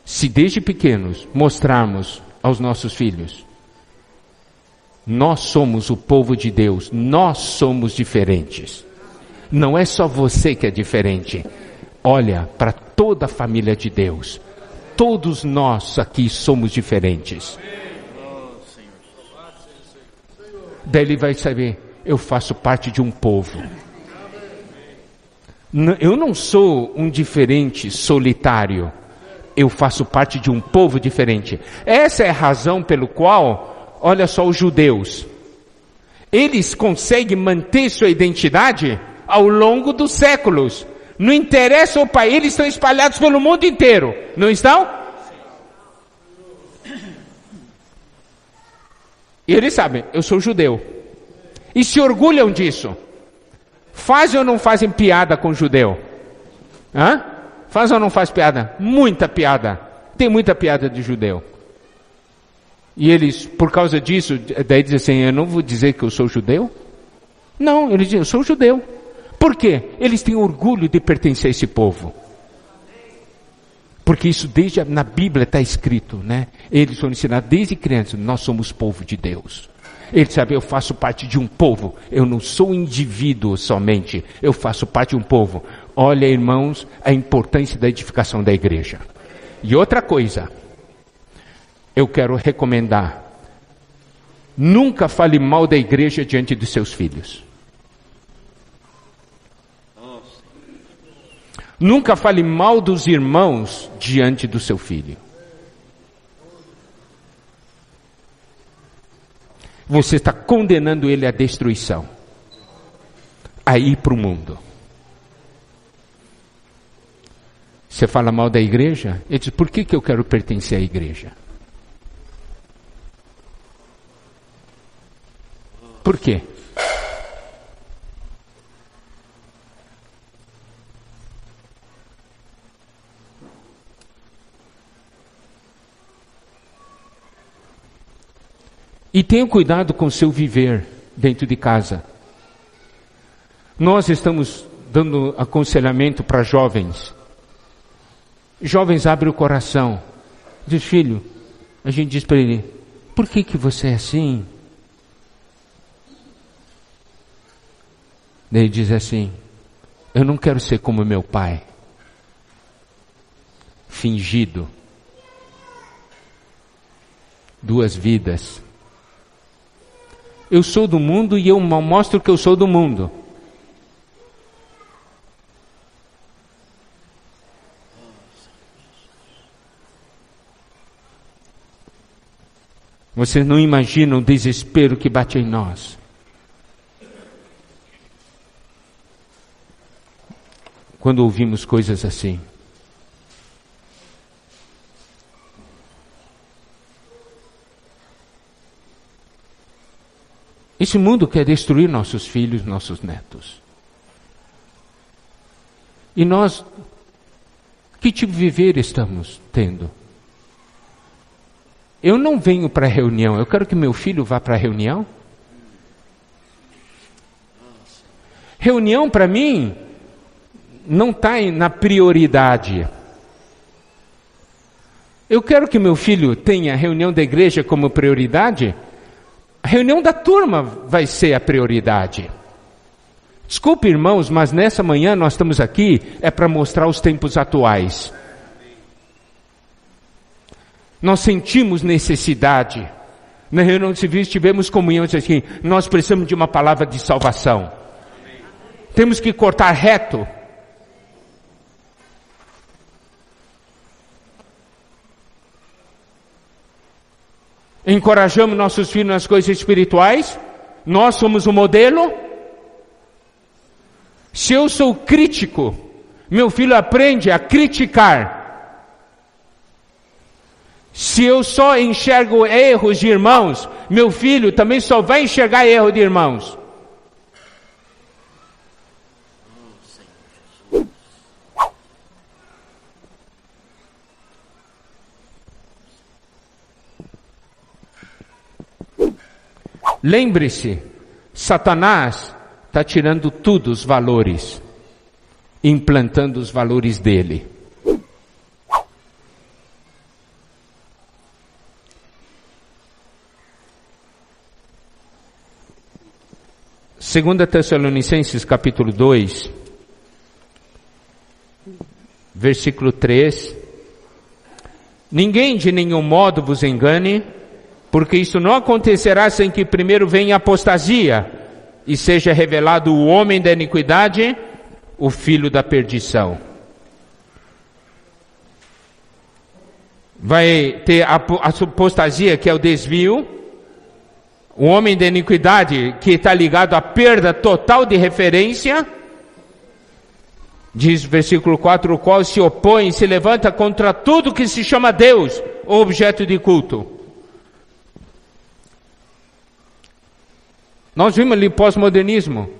Se desde pequenos mostrarmos aos nossos filhos, nós somos o povo de Deus, nós somos diferentes. Não é só você que é diferente. Olha para toda a família de Deus. Todos nós aqui somos diferentes. Daí ele vai saber, eu faço parte de um povo. Eu não sou um diferente solitário. Eu faço parte de um povo diferente. Essa é a razão pelo qual, olha só os judeus. Eles conseguem manter sua identidade ao longo dos séculos. Não interessa o país, eles estão espalhados pelo mundo inteiro. Não estão? E eles sabem, eu sou judeu. E se orgulham disso. Fazem ou não fazem piada com o judeu? Hã? Faz ou não faz piada? Muita piada. Tem muita piada de judeu. E eles, por causa disso, daí dizem assim, eu não vou dizer que eu sou judeu? Não, eles dizem, eu sou judeu. Por quê? Eles têm orgulho de pertencer a esse povo. Porque isso na Bíblia está escrito, né? Eles foram ensinados desde criança, nós somos povo de Deus. Eles sabem, eu faço parte de um povo. Eu não sou um indivíduo somente. Eu faço parte de um povo. Olha, irmãos, a importância da edificação da igreja. E outra coisa, eu quero recomendar. Nunca fale mal da igreja diante dos seus filhos. Nunca fale mal dos irmãos diante do seu filho. Você está condenando ele à destruição. A ir para o mundo. Você fala mal da igreja? Ele diz, por que eu quero pertencer à igreja? Por quê? E tenha cuidado com o seu viver dentro de casa. Nós estamos dando aconselhamento para jovens. Jovens abrem o coração. Diz, filho, a gente diz para ele, por que você é assim? Daí ele diz assim, eu não quero ser como meu pai. Fingido. 2 vidas. Eu sou do mundo e eu mostro que eu sou do mundo. Vocês não imaginam o desespero que bate em nós. Quando ouvimos coisas assim. Esse mundo quer destruir nossos filhos, nossos netos. E nós, que tipo de viver estamos tendo? Eu não venho para a reunião, eu quero que meu filho vá para a reunião. Reunião para mim não está na prioridade. Eu quero que meu filho tenha a reunião da igreja como prioridade. A reunião da turma vai ser a prioridade. Desculpe, irmãos, mas nessa manhã nós estamos aqui para mostrar os tempos atuais. Nós sentimos necessidade. Na reunião de civis tivemos comunhão, assim, nós precisamos de uma palavra de salvação. Temos que cortar reto. Encorajamos nossos filhos nas coisas espirituais. Nós somos o modelo. Se eu sou crítico, meu filho aprende a criticar. Se eu só enxergo erros de irmãos, meu filho também só vai enxergar erro de irmãos. Lembre-se, Satanás está tirando tudo os valores, implantando os valores dele. Segunda Tessalonicenses capítulo 2, versículo 3. Ninguém de nenhum modo vos engane, porque isso não acontecerá sem que primeiro venha a apostasia e seja revelado o homem da iniquidade, o filho da perdição. Vai ter a apostasia, que é o desvio, o homem da iniquidade, que está ligado à perda total de referência. Diz versículo 4, o qual se opõe e se levanta contra tudo que se chama Deus, ou objeto de culto. Nós vimos ali pós-modernismo,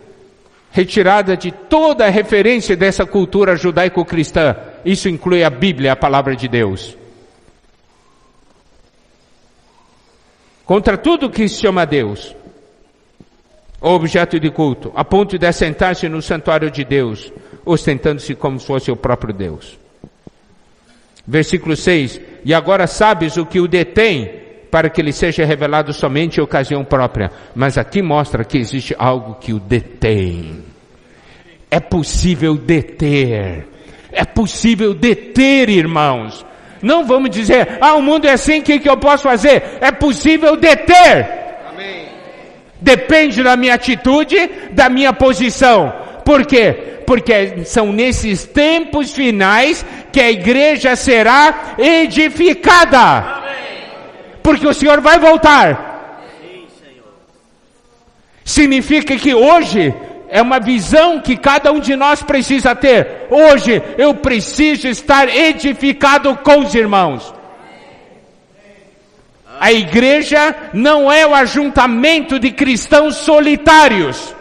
retirada de toda a referência dessa cultura judaico-cristã. Isso inclui a Bíblia, a palavra de Deus. Contra tudo que se chama Deus, ou objeto de culto, a ponto de assentar-se no santuário de Deus, ostentando-se como se fosse o próprio Deus. Versículo 6, e agora sabes o que o detém, para que ele seja revelado somente em ocasião própria. Mas aqui mostra que existe algo que o detém. É possível deter. É possível deter, irmãos. Não vamos dizer, o mundo é assim, o que eu posso fazer? É possível deter. Amém. Depende da minha atitude, da minha posição. Por quê? Porque são nesses tempos finais que a igreja será edificada. Amém. Porque o Senhor vai voltar. Sim, Senhor. Significa que hoje é uma visão que cada um de nós precisa ter. Hoje eu preciso estar edificado com os irmãos. A igreja não é o ajuntamento de cristãos solitários.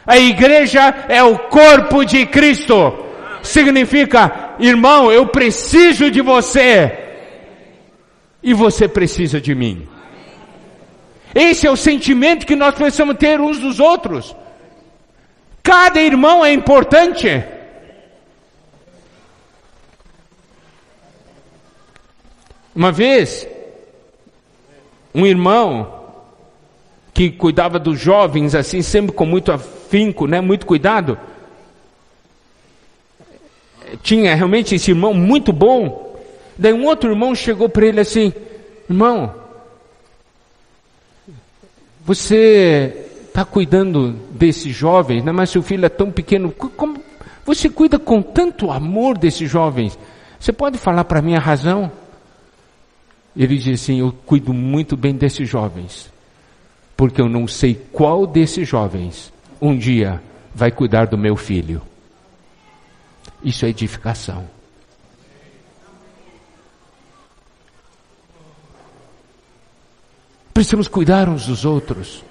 A igreja é o corpo de Cristo. Significa, irmão, eu preciso de você. E você precisa de mim. Esse é o sentimento que nós precisamos ter uns dos outros. Cada irmão é importante. Uma vez, um irmão que cuidava dos jovens assim, sempre com muito afinco, muito cuidado, tinha realmente esse irmão muito bom. Daí um outro irmão chegou para ele assim, irmão, você está cuidando desses jovens, mas seu filho é tão pequeno, como você cuida com tanto amor desses jovens? Você pode falar para mim a razão? Ele disse assim, eu cuido muito bem desses jovens, porque eu não sei qual desses jovens um dia vai cuidar do meu filho. Isso é edificação. Precisamos cuidar uns dos outros.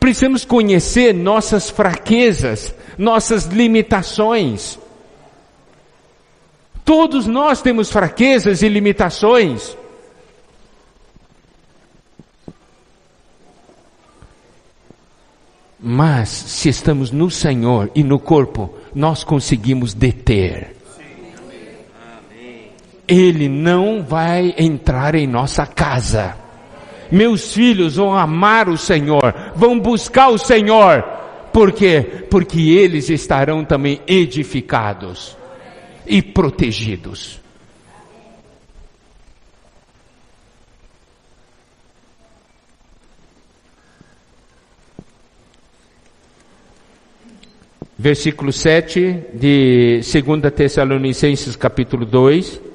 Precisamos conhecer nossas fraquezas, nossas limitações. Todos nós temos fraquezas e limitações. Mas, se estamos no Senhor e no corpo, nós conseguimos deter. Ele não vai entrar em nossa casa. Meus filhos vão amar o Senhor, vão buscar o Senhor. Por quê? Porque eles estarão também edificados e protegidos. Versículo 7 de 2 Tessalonicenses capítulo 2.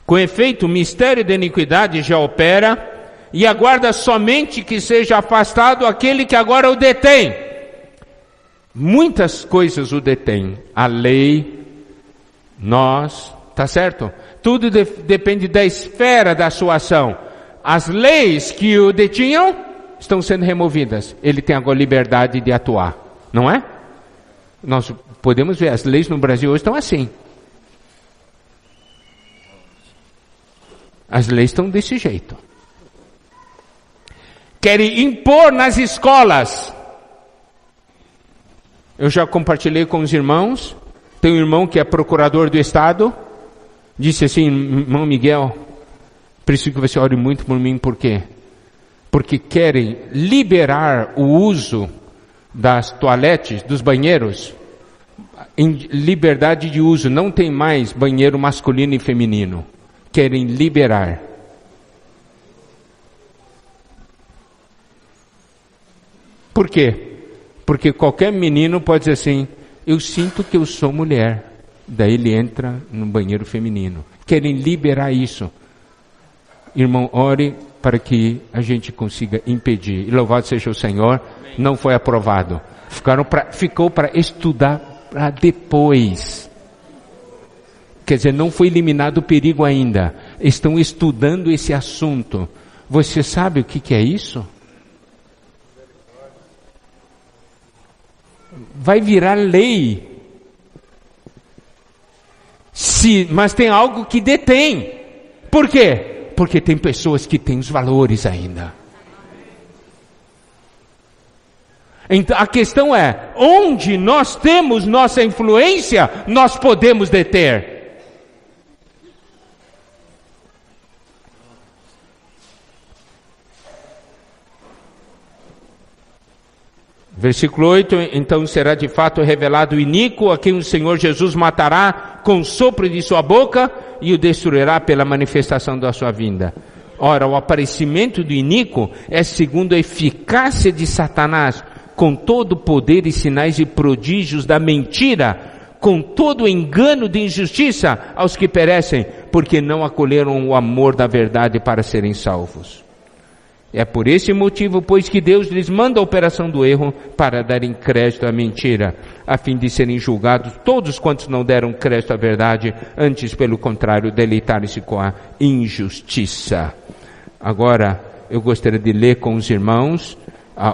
Com efeito, o mistério da iniquidade já opera, e aguarda somente que seja afastado aquele que agora o detém. Muitas coisas o detêm. A lei, nós, tá certo? Tudo depende da esfera da sua ação. As leis que o detinham estão sendo removidas. Ele tem agora liberdade de atuar, não é? Nós podemos ver, as leis no Brasil hoje estão assim. As leis estão desse jeito. Querem impor nas escolas. Eu já compartilhei com os irmãos. Tem um irmão que é procurador do Estado. Disse assim: irmão Miguel, preciso que você ore muito por mim. Por quê? Porque querem liberar o uso das toaletes, dos banheiros, em liberdade de uso. Não tem mais banheiro masculino e feminino. Querem liberar. Por quê? Porque qualquer menino pode dizer assim: eu sinto que eu sou mulher. Daí ele entra no banheiro feminino. Querem liberar isso. Irmão, ore para que a gente consiga impedir. E louvado seja o Senhor, não foi aprovado. Ficou para estudar para depois. Quer dizer, não foi eliminado o perigo ainda. Estão estudando esse assunto. Você sabe o que é isso? Vai virar lei. Mas tem algo que detém. Por quê? Porque tem pessoas que têm os valores ainda. Então a questão é, onde nós temos nossa influência, nós podemos deter. Versículo 8, então será de fato revelado o iníquo, a quem o Senhor Jesus matará com o sopro de sua boca e o destruirá pela manifestação da sua vinda. Ora, o aparecimento do iníquo é segundo a eficácia de Satanás, com todo o poder e sinais e prodígios da mentira, com todo o engano de injustiça aos que perecem, porque não acolheram o amor da verdade para serem salvos. É por esse motivo, pois, que Deus lhes manda a operação do erro para darem crédito à mentira, a fim de serem julgados todos quantos não deram crédito à verdade, antes, pelo contrário, deleitarem-se com a injustiça. Agora, eu gostaria de ler com os irmãos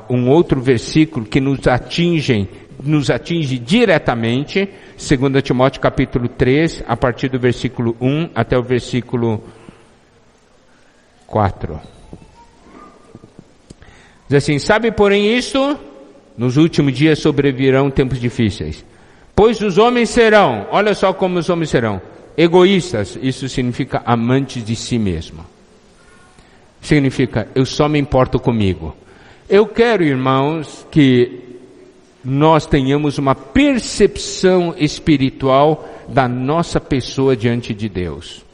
um outro versículo que nos atinge diretamente, 2 Timóteo capítulo 3, a partir do versículo 1 até o versículo 4. Diz assim: sabe, porém, isto, nos últimos dias sobrevirão tempos difíceis. Pois os homens serão, olha só como os homens serão, egoístas, isso significa amantes de si mesmo. Significa, eu só me importo comigo. Eu quero, irmãos, que nós tenhamos uma percepção espiritual da nossa pessoa diante de Deus.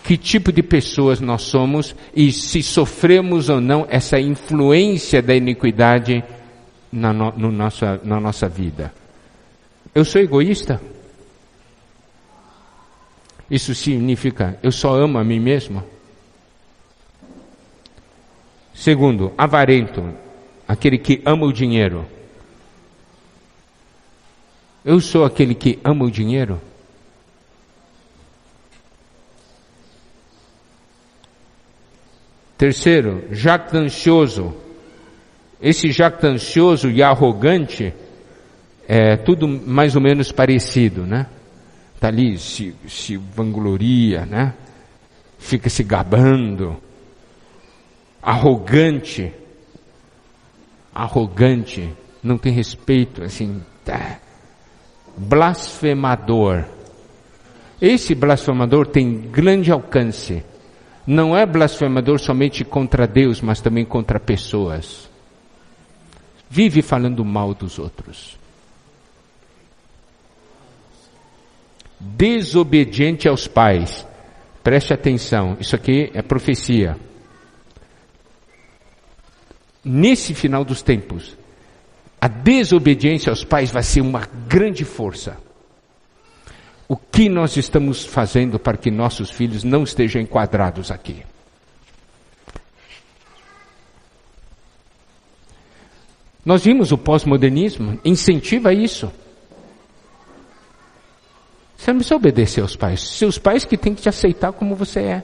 Que tipo de pessoas nós somos e se sofremos ou não essa influência da iniquidade na nossa vida. Eu sou egoísta? Isso significa, eu só amo a mim mesmo? Segundo, avarento, aquele que ama o dinheiro. Eu sou aquele que ama o dinheiro? Terceiro, jactancioso. Esse jactancioso e arrogante é tudo mais ou menos parecido, né? Tá ali, se vangloria, né? Fica se gabando. Arrogante, não tem respeito, assim, blasfemador. Esse blasfemador tem grande alcance. Não é blasfemador somente contra Deus, mas também contra pessoas. Vive falando mal dos outros. Desobediente aos pais. Preste atenção, isso aqui é profecia. Nesse final dos tempos, a desobediência aos pais vai ser uma grande força. O que nós estamos fazendo para que nossos filhos não estejam enquadrados aqui? Nós vimos o pós-modernismo, incentiva isso. Você não precisa obedecer aos pais. Seus pais que têm que te aceitar como você é.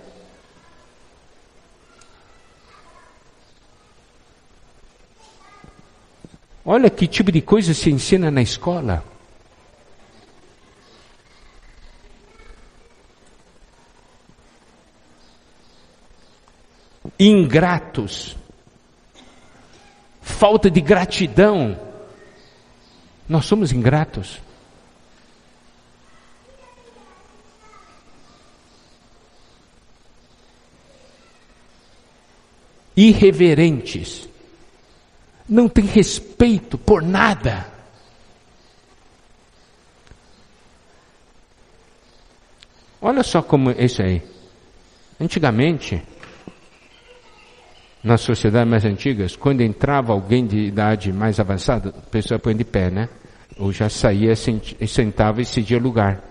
Olha que tipo de coisa se ensina na escola. Ingratos. Falta de gratidão. Nós somos ingratos. Irreverentes. Não tem respeito por nada. Olha só como é isso aí. Antigamente, nas sociedades mais antigas, quando entrava alguém de idade mais avançada, a pessoa põe de pé, né? Ou já saía, sentava e cedia lugar.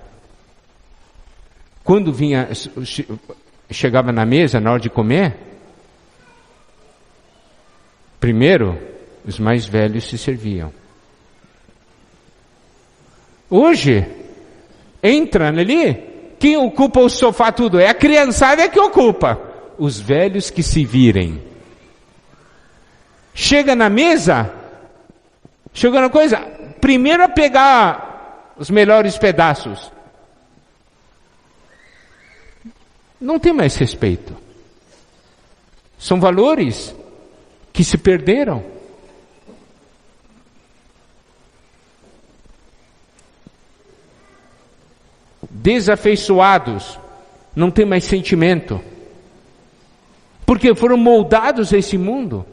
Quando chegava na mesa, na hora de comer, primeiro, os mais velhos se serviam. Hoje, entra ali, quem ocupa o sofá tudo? É a criançada que ocupa. Os velhos que se virem. Chega na mesa, chegou na coisa, primeiro a pegar os melhores pedaços. Não tem mais respeito. São valores que se perderam. Desafeiçoados, não tem mais sentimento, porque foram moldados a esse mundo,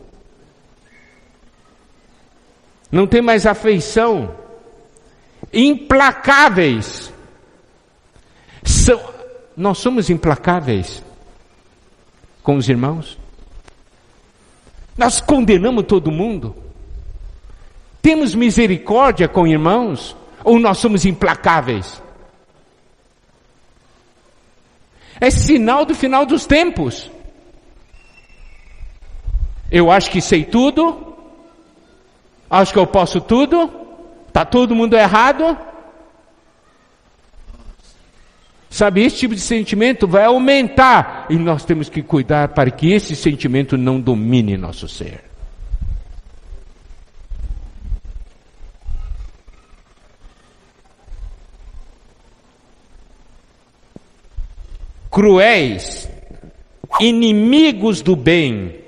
não tem mais afeição, implacáveis, nós somos implacáveis com os irmãos, nós condenamos todo mundo, temos misericórdia com irmãos, ou nós somos implacáveis? É sinal do final dos tempos. Eu acho que sei tudo, acho que eu posso tudo, está todo mundo errado. Sabe, esse tipo de sentimento vai aumentar e nós temos que cuidar para que esse sentimento não domine nosso ser. Cruéis, inimigos do bem.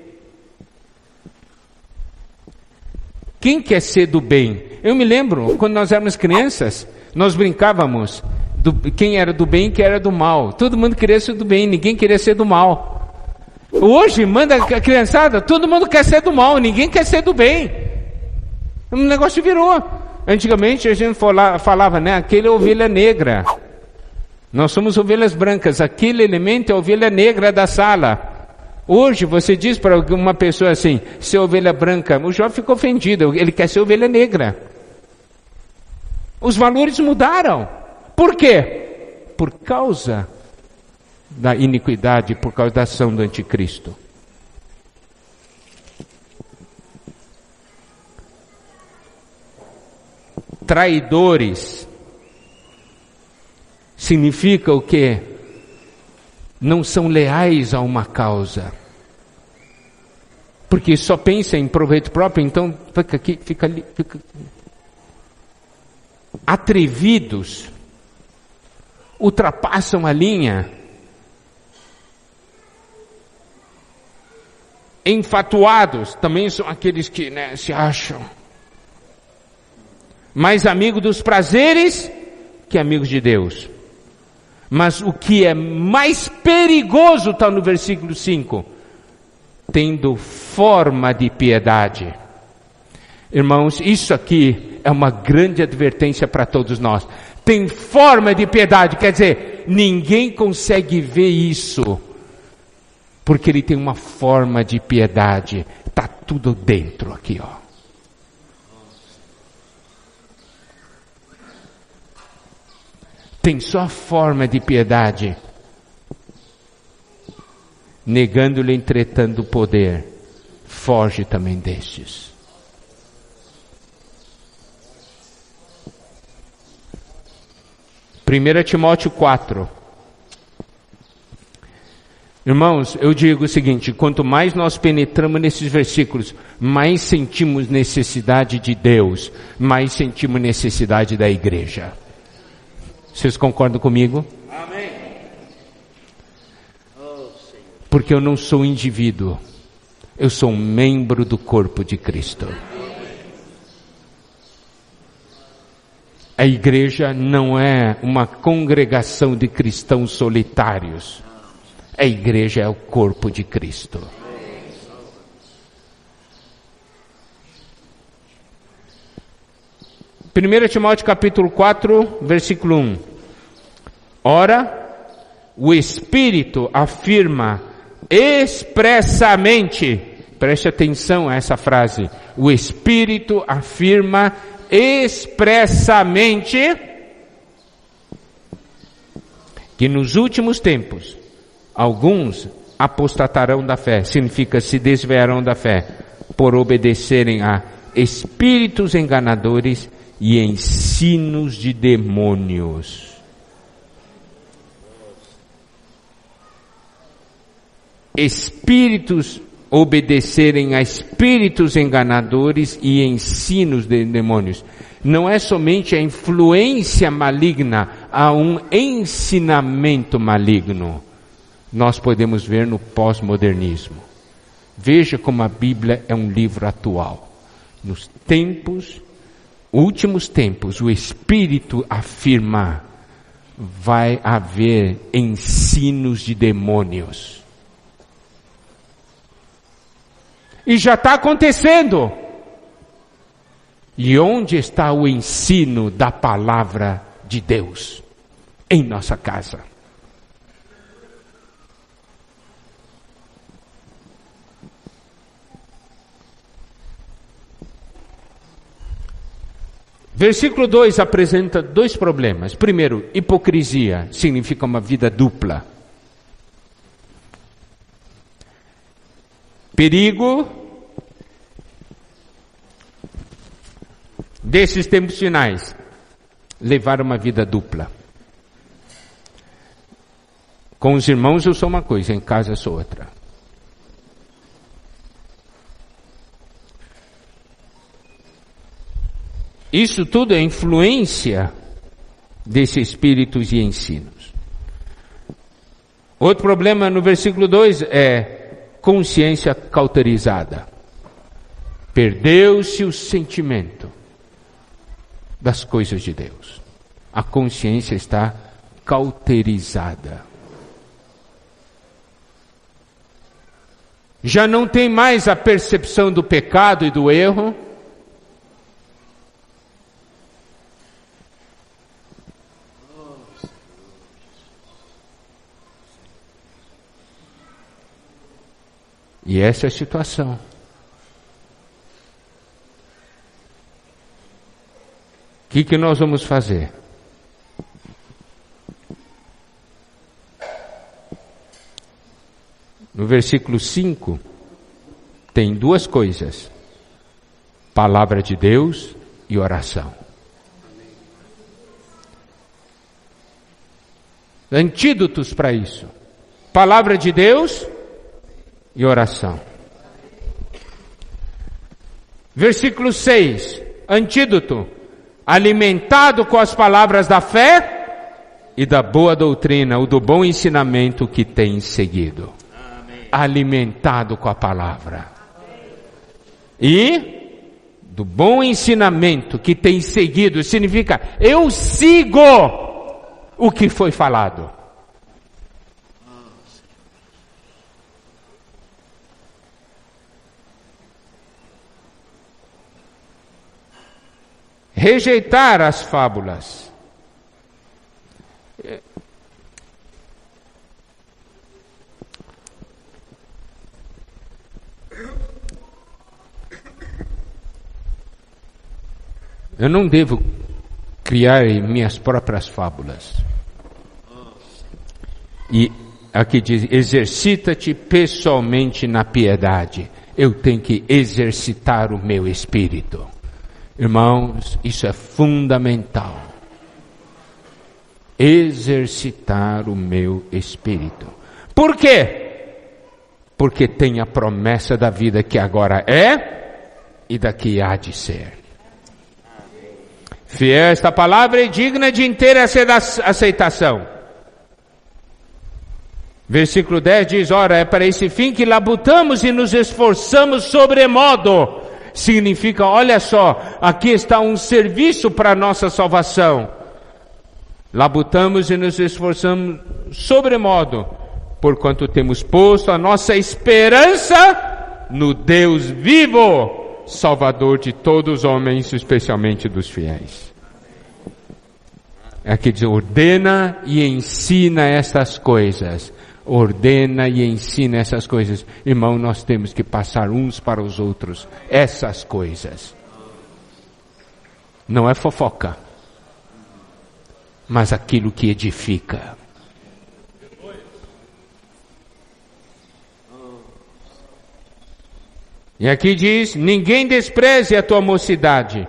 Quem quer ser do bem? Eu me lembro, quando nós éramos crianças, nós brincávamos quem era do bem e quem era do mal. Todo mundo queria ser do bem, ninguém queria ser do mal. Hoje, manda a criançada, todo mundo quer ser do mal, ninguém quer ser do bem. O negócio virou. Antigamente a gente falava, né, aquele é ovelha negra. Nós somos ovelhas brancas, aquele elemento é a ovelha negra da sala. Hoje você diz para uma pessoa assim, ser ovelha branca, o jovem fica ofendido, ele quer ser ovelha negra. Os valores mudaram. Por quê? Por causa da iniquidade, por causa da ação do anticristo. Traidores. Significa o quê? Não são leais a uma causa. Porque só pensa em proveito próprio, então fica aqui, fica ali, fica... Atrevidos ultrapassam a linha. Enfatuados também são aqueles que, se acham mais amigos dos prazeres que amigos de Deus. Mas o que é mais perigoso está no versículo 5. Tendo forma de piedade. Irmãos, isso aqui é uma grande advertência para todos nós. Tem forma de piedade, quer dizer, ninguém consegue ver isso. Porque ele tem uma forma de piedade. Está tudo dentro aqui, ó. Tem só a forma de piedade. Negando-lhe, entretanto, o poder. Foge também destes. Primeira Timóteo 4. Irmãos, eu digo o seguinte, quanto mais nós penetramos nesses versículos, mais sentimos necessidade de Deus, mais sentimos necessidade da igreja. Vocês concordam comigo? Amém. Porque eu não sou indivíduo, eu sou um membro do corpo de Cristo. A igreja não é uma congregação de cristãos solitários. A igreja é o corpo de Cristo. Primeira Timóteo capítulo 4, versículo 1. Ora, o Espírito afirma expressamente, preste atenção a essa frase, o Espírito afirma expressamente que nos últimos tempos alguns apostatarão da fé, significa se desviarão da fé, por obedecerem a espíritos enganadores e ensinos de demônios. Espíritos obedecerem a espíritos enganadores e ensinos de demônios. Não é somente a influência maligna, há um ensinamento maligno. Nós podemos ver no pós-modernismo. Veja como a Bíblia é um livro atual. Nos últimos tempos, o Espírito afirma, vai haver ensinos de demônios. E já está acontecendo. E onde está o ensino da palavra de Deus? Em nossa casa. Versículo 2 apresenta dois problemas. Primeiro, hipocrisia significa uma vida dupla. Perigo desses tempos finais, levar uma vida dupla. Com os irmãos eu sou uma coisa, em casa eu sou outra. Isso tudo é influência desses espíritos e ensinos. Outro problema no versículo 2 é consciência cauterizada. Perdeu-se o sentimento das coisas de Deus. A consciência está cauterizada. Já não tem mais a percepção do pecado e do erro. E essa é a situação. O que nós vamos fazer? No versículo 5, tem duas coisas: palavra de Deus e oração. Antídotos para isso: palavra de Deus e oração. Versículo 6, antídoto: alimentado com as palavras da fé e da boa doutrina, ou do bom ensinamento que tem seguido. Amém. Alimentado com a palavra. E do bom ensinamento que tem seguido, significa, eu sigo o que foi falado. Rejeitar as fábulas. Eu não devo criar minhas próprias fábulas. E aqui diz, exercita-te pessoalmente na piedade. Eu tenho que exercitar o meu espírito. Irmãos, isso é fundamental. Exercitar o meu espírito. Por quê? Porque tem a promessa da vida que agora é e daqui há de ser. Fiel esta palavra e digna de inteira aceitação. Versículo 10 diz, ora, é para esse fim que labutamos e nos esforçamos sobremodo. Significa, olha só, aqui está um serviço para a nossa salvação. Labutamos e nos esforçamos sobremodo, porquanto temos posto a nossa esperança no Deus vivo, Salvador de todos os homens, especialmente dos fiéis. Aqui diz, ordena e ensina estas coisas. Ordena e ensina essas coisas. Irmão, nós temos que passar uns para os outros essas coisas. Não é fofoca, mas aquilo que edifica. E aqui diz, ninguém despreze a tua mocidade.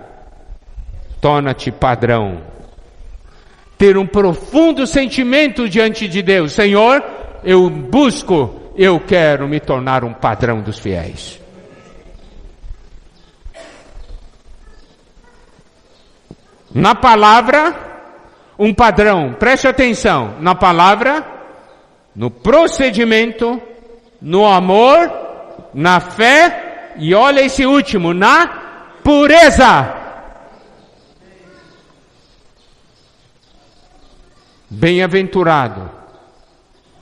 Torna-te padrão. Ter um profundo sentimento diante de Deus. Senhor, eu quero me tornar um padrão dos fiéis. Na palavra, um padrão, preste atenção, na palavra, no procedimento, no amor, na fé, e olha esse último, na pureza. Bem-aventurado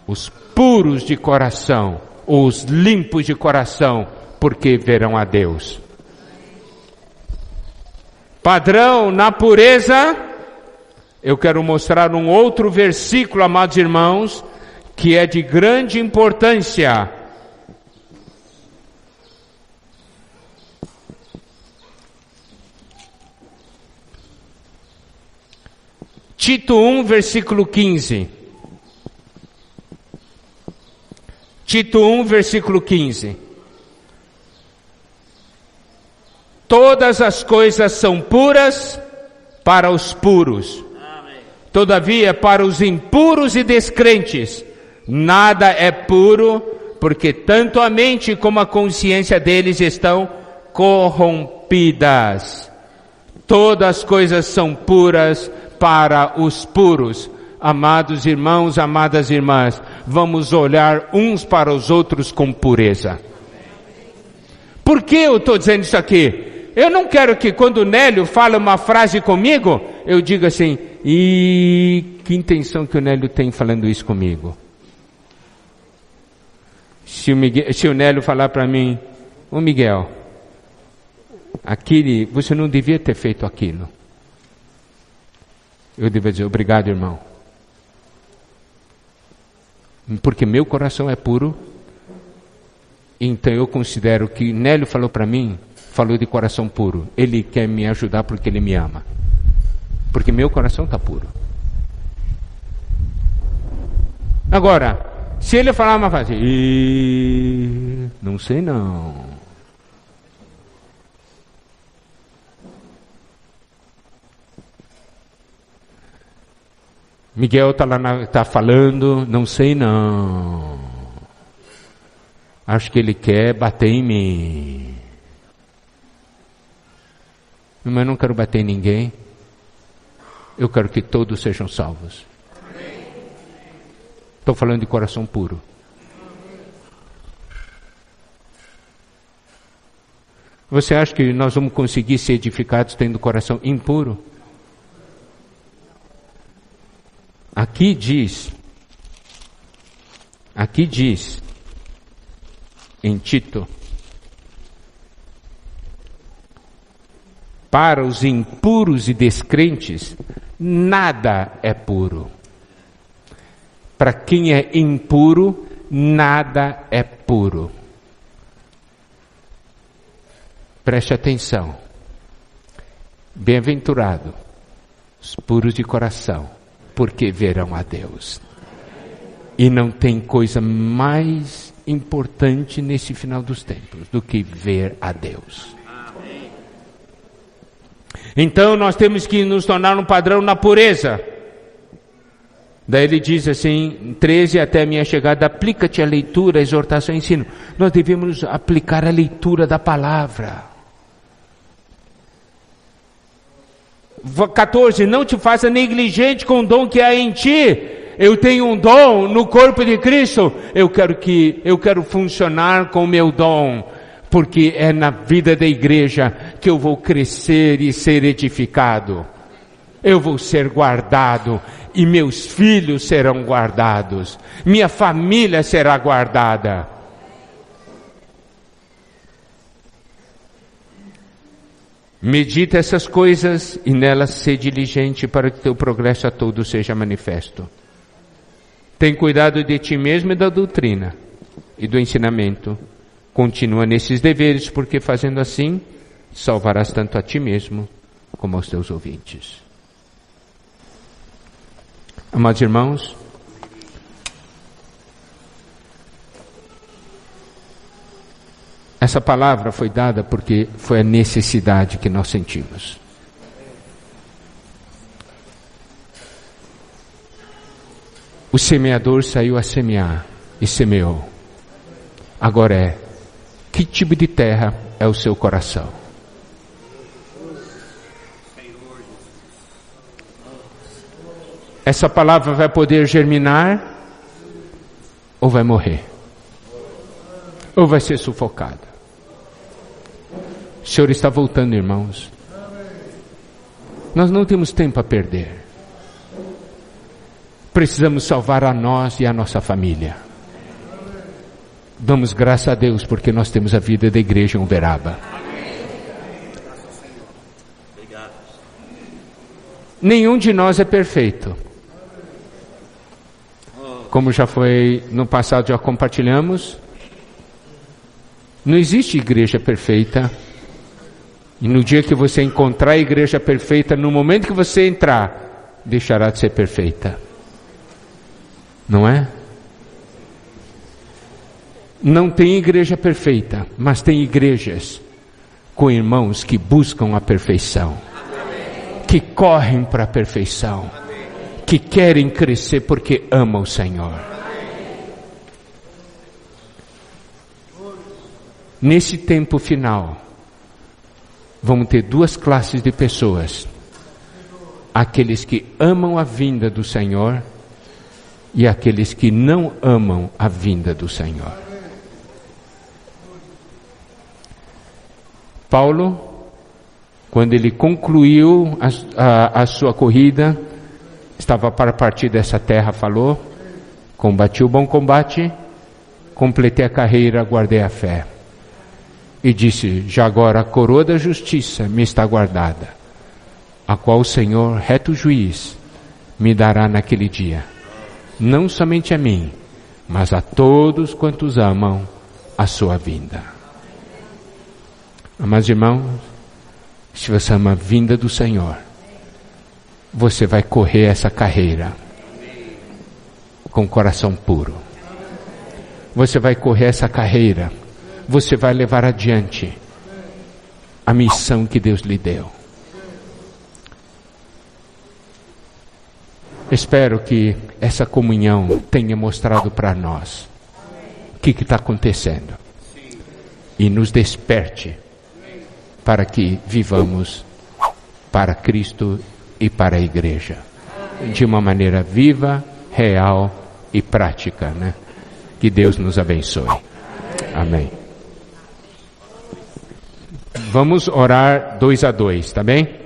os puros de coração, os limpos de coração, porque verão a Deus. Padrão na pureza, eu quero mostrar um outro versículo, amados irmãos, que é de grande importância. Tito 1, versículo 15. Tito 1, versículo 15. Todas as coisas são puras para os puros. Amém. Todavia, para os impuros e descrentes, nada é puro, porque tanto a mente como a consciência deles estão corrompidas. Todas as coisas são puras para os puros. Amados irmãos, amadas irmãs, vamos olhar uns para os outros com pureza. Por que eu estou dizendo isso aqui? Eu não quero que quando o Nélio fala uma frase comigo, eu diga assim, e que intenção que o Nélio tem falando isso comigo? Se o Nélio falar para mim, ô Miguel, você não devia ter feito aquilo. Eu devo dizer, obrigado, irmão. Porque meu coração é puro. Então eu considero que Nélio falou para mim, falou de coração puro. Ele quer me ajudar porque ele me ama. Porque meu coração está puro. Agora, se ele falar uma frase, não sei não. Miguel está falando, não sei não. Acho que ele quer bater em mim. Mas eu não quero bater em ninguém. Eu quero que todos sejam salvos. Estou falando de coração puro. Você acha que nós vamos conseguir ser edificados tendo coração impuro? Aqui diz em Tito, para os impuros e descrentes, nada é puro. Para quem é impuro, nada é puro. Preste atenção. Bem-aventurado os puros de coração, porque verão a Deus. E não tem coisa mais importante nesse final dos tempos do que ver a Deus. Então nós temos que nos tornar um padrão na pureza. Daí ele diz assim, 13, até a minha chegada, aplica-te a leitura, a exortação e ensino. Nós devemos aplicar a leitura da palavra. 14, não te faça negligente com o dom que há em ti. Eu tenho um dom no corpo de Cristo. Eu quero funcionar com o meu dom, porque é na vida da igreja que eu vou crescer e ser edificado. Eu vou ser guardado e meus filhos serão guardados. Minha família será guardada. Medita essas coisas e nelas ser diligente para que teu progresso a todos seja manifesto. Tem cuidado de ti mesmo e da doutrina e do ensinamento. Continua nesses deveres, porque fazendo assim, salvarás tanto a ti mesmo como aos teus ouvintes. Amados irmãos, essa palavra foi dada porque foi a necessidade que nós sentimos. O semeador saiu a semear e semeou. Agora que tipo de terra é o seu coração? Essa palavra vai poder germinar ou vai morrer? Ou vai ser sufocada? O Senhor está voltando, irmãos. Nós não temos tempo a perder. Precisamos salvar a nós e a nossa família. Damos graças a Deus porque nós temos a vida da igreja em Uberaba. Nenhum de nós é perfeito. Como já foi no passado, já compartilhamos. Não existe igreja perfeita. E no dia que você encontrar a igreja perfeita, no momento que você entrar, deixará de ser perfeita. Não é? Não tem igreja perfeita, mas tem igrejas com irmãos que buscam a perfeição, que correm para a perfeição, que querem crescer porque amam o Senhor. Nesse tempo final, vamos ter duas classes de pessoas: aqueles que amam a vinda do Senhor e aqueles que não amam a vinda do Senhor. Paulo, quando ele concluiu a sua corrida, estava para partir dessa terra, falou: combati o bom combate, completei a carreira, guardei a fé. E disse: já agora a coroa da justiça me está guardada, a qual o Senhor, reto juiz, me dará naquele dia, não somente a mim, mas a todos quantos amam a sua vinda. Amados irmãos, se você ama a vinda do Senhor, você vai correr essa carreira com o coração puro. Você vai correr essa carreira, você vai levar adiante a missão que Deus lhe deu. Espero que essa comunhão tenha mostrado para nós o que está acontecendo e nos desperte para que vivamos para Cristo e para a igreja. De uma maneira viva, real e prática, né? Que Deus nos abençoe. Amém. Vamos orar 2 a 2, tá bem?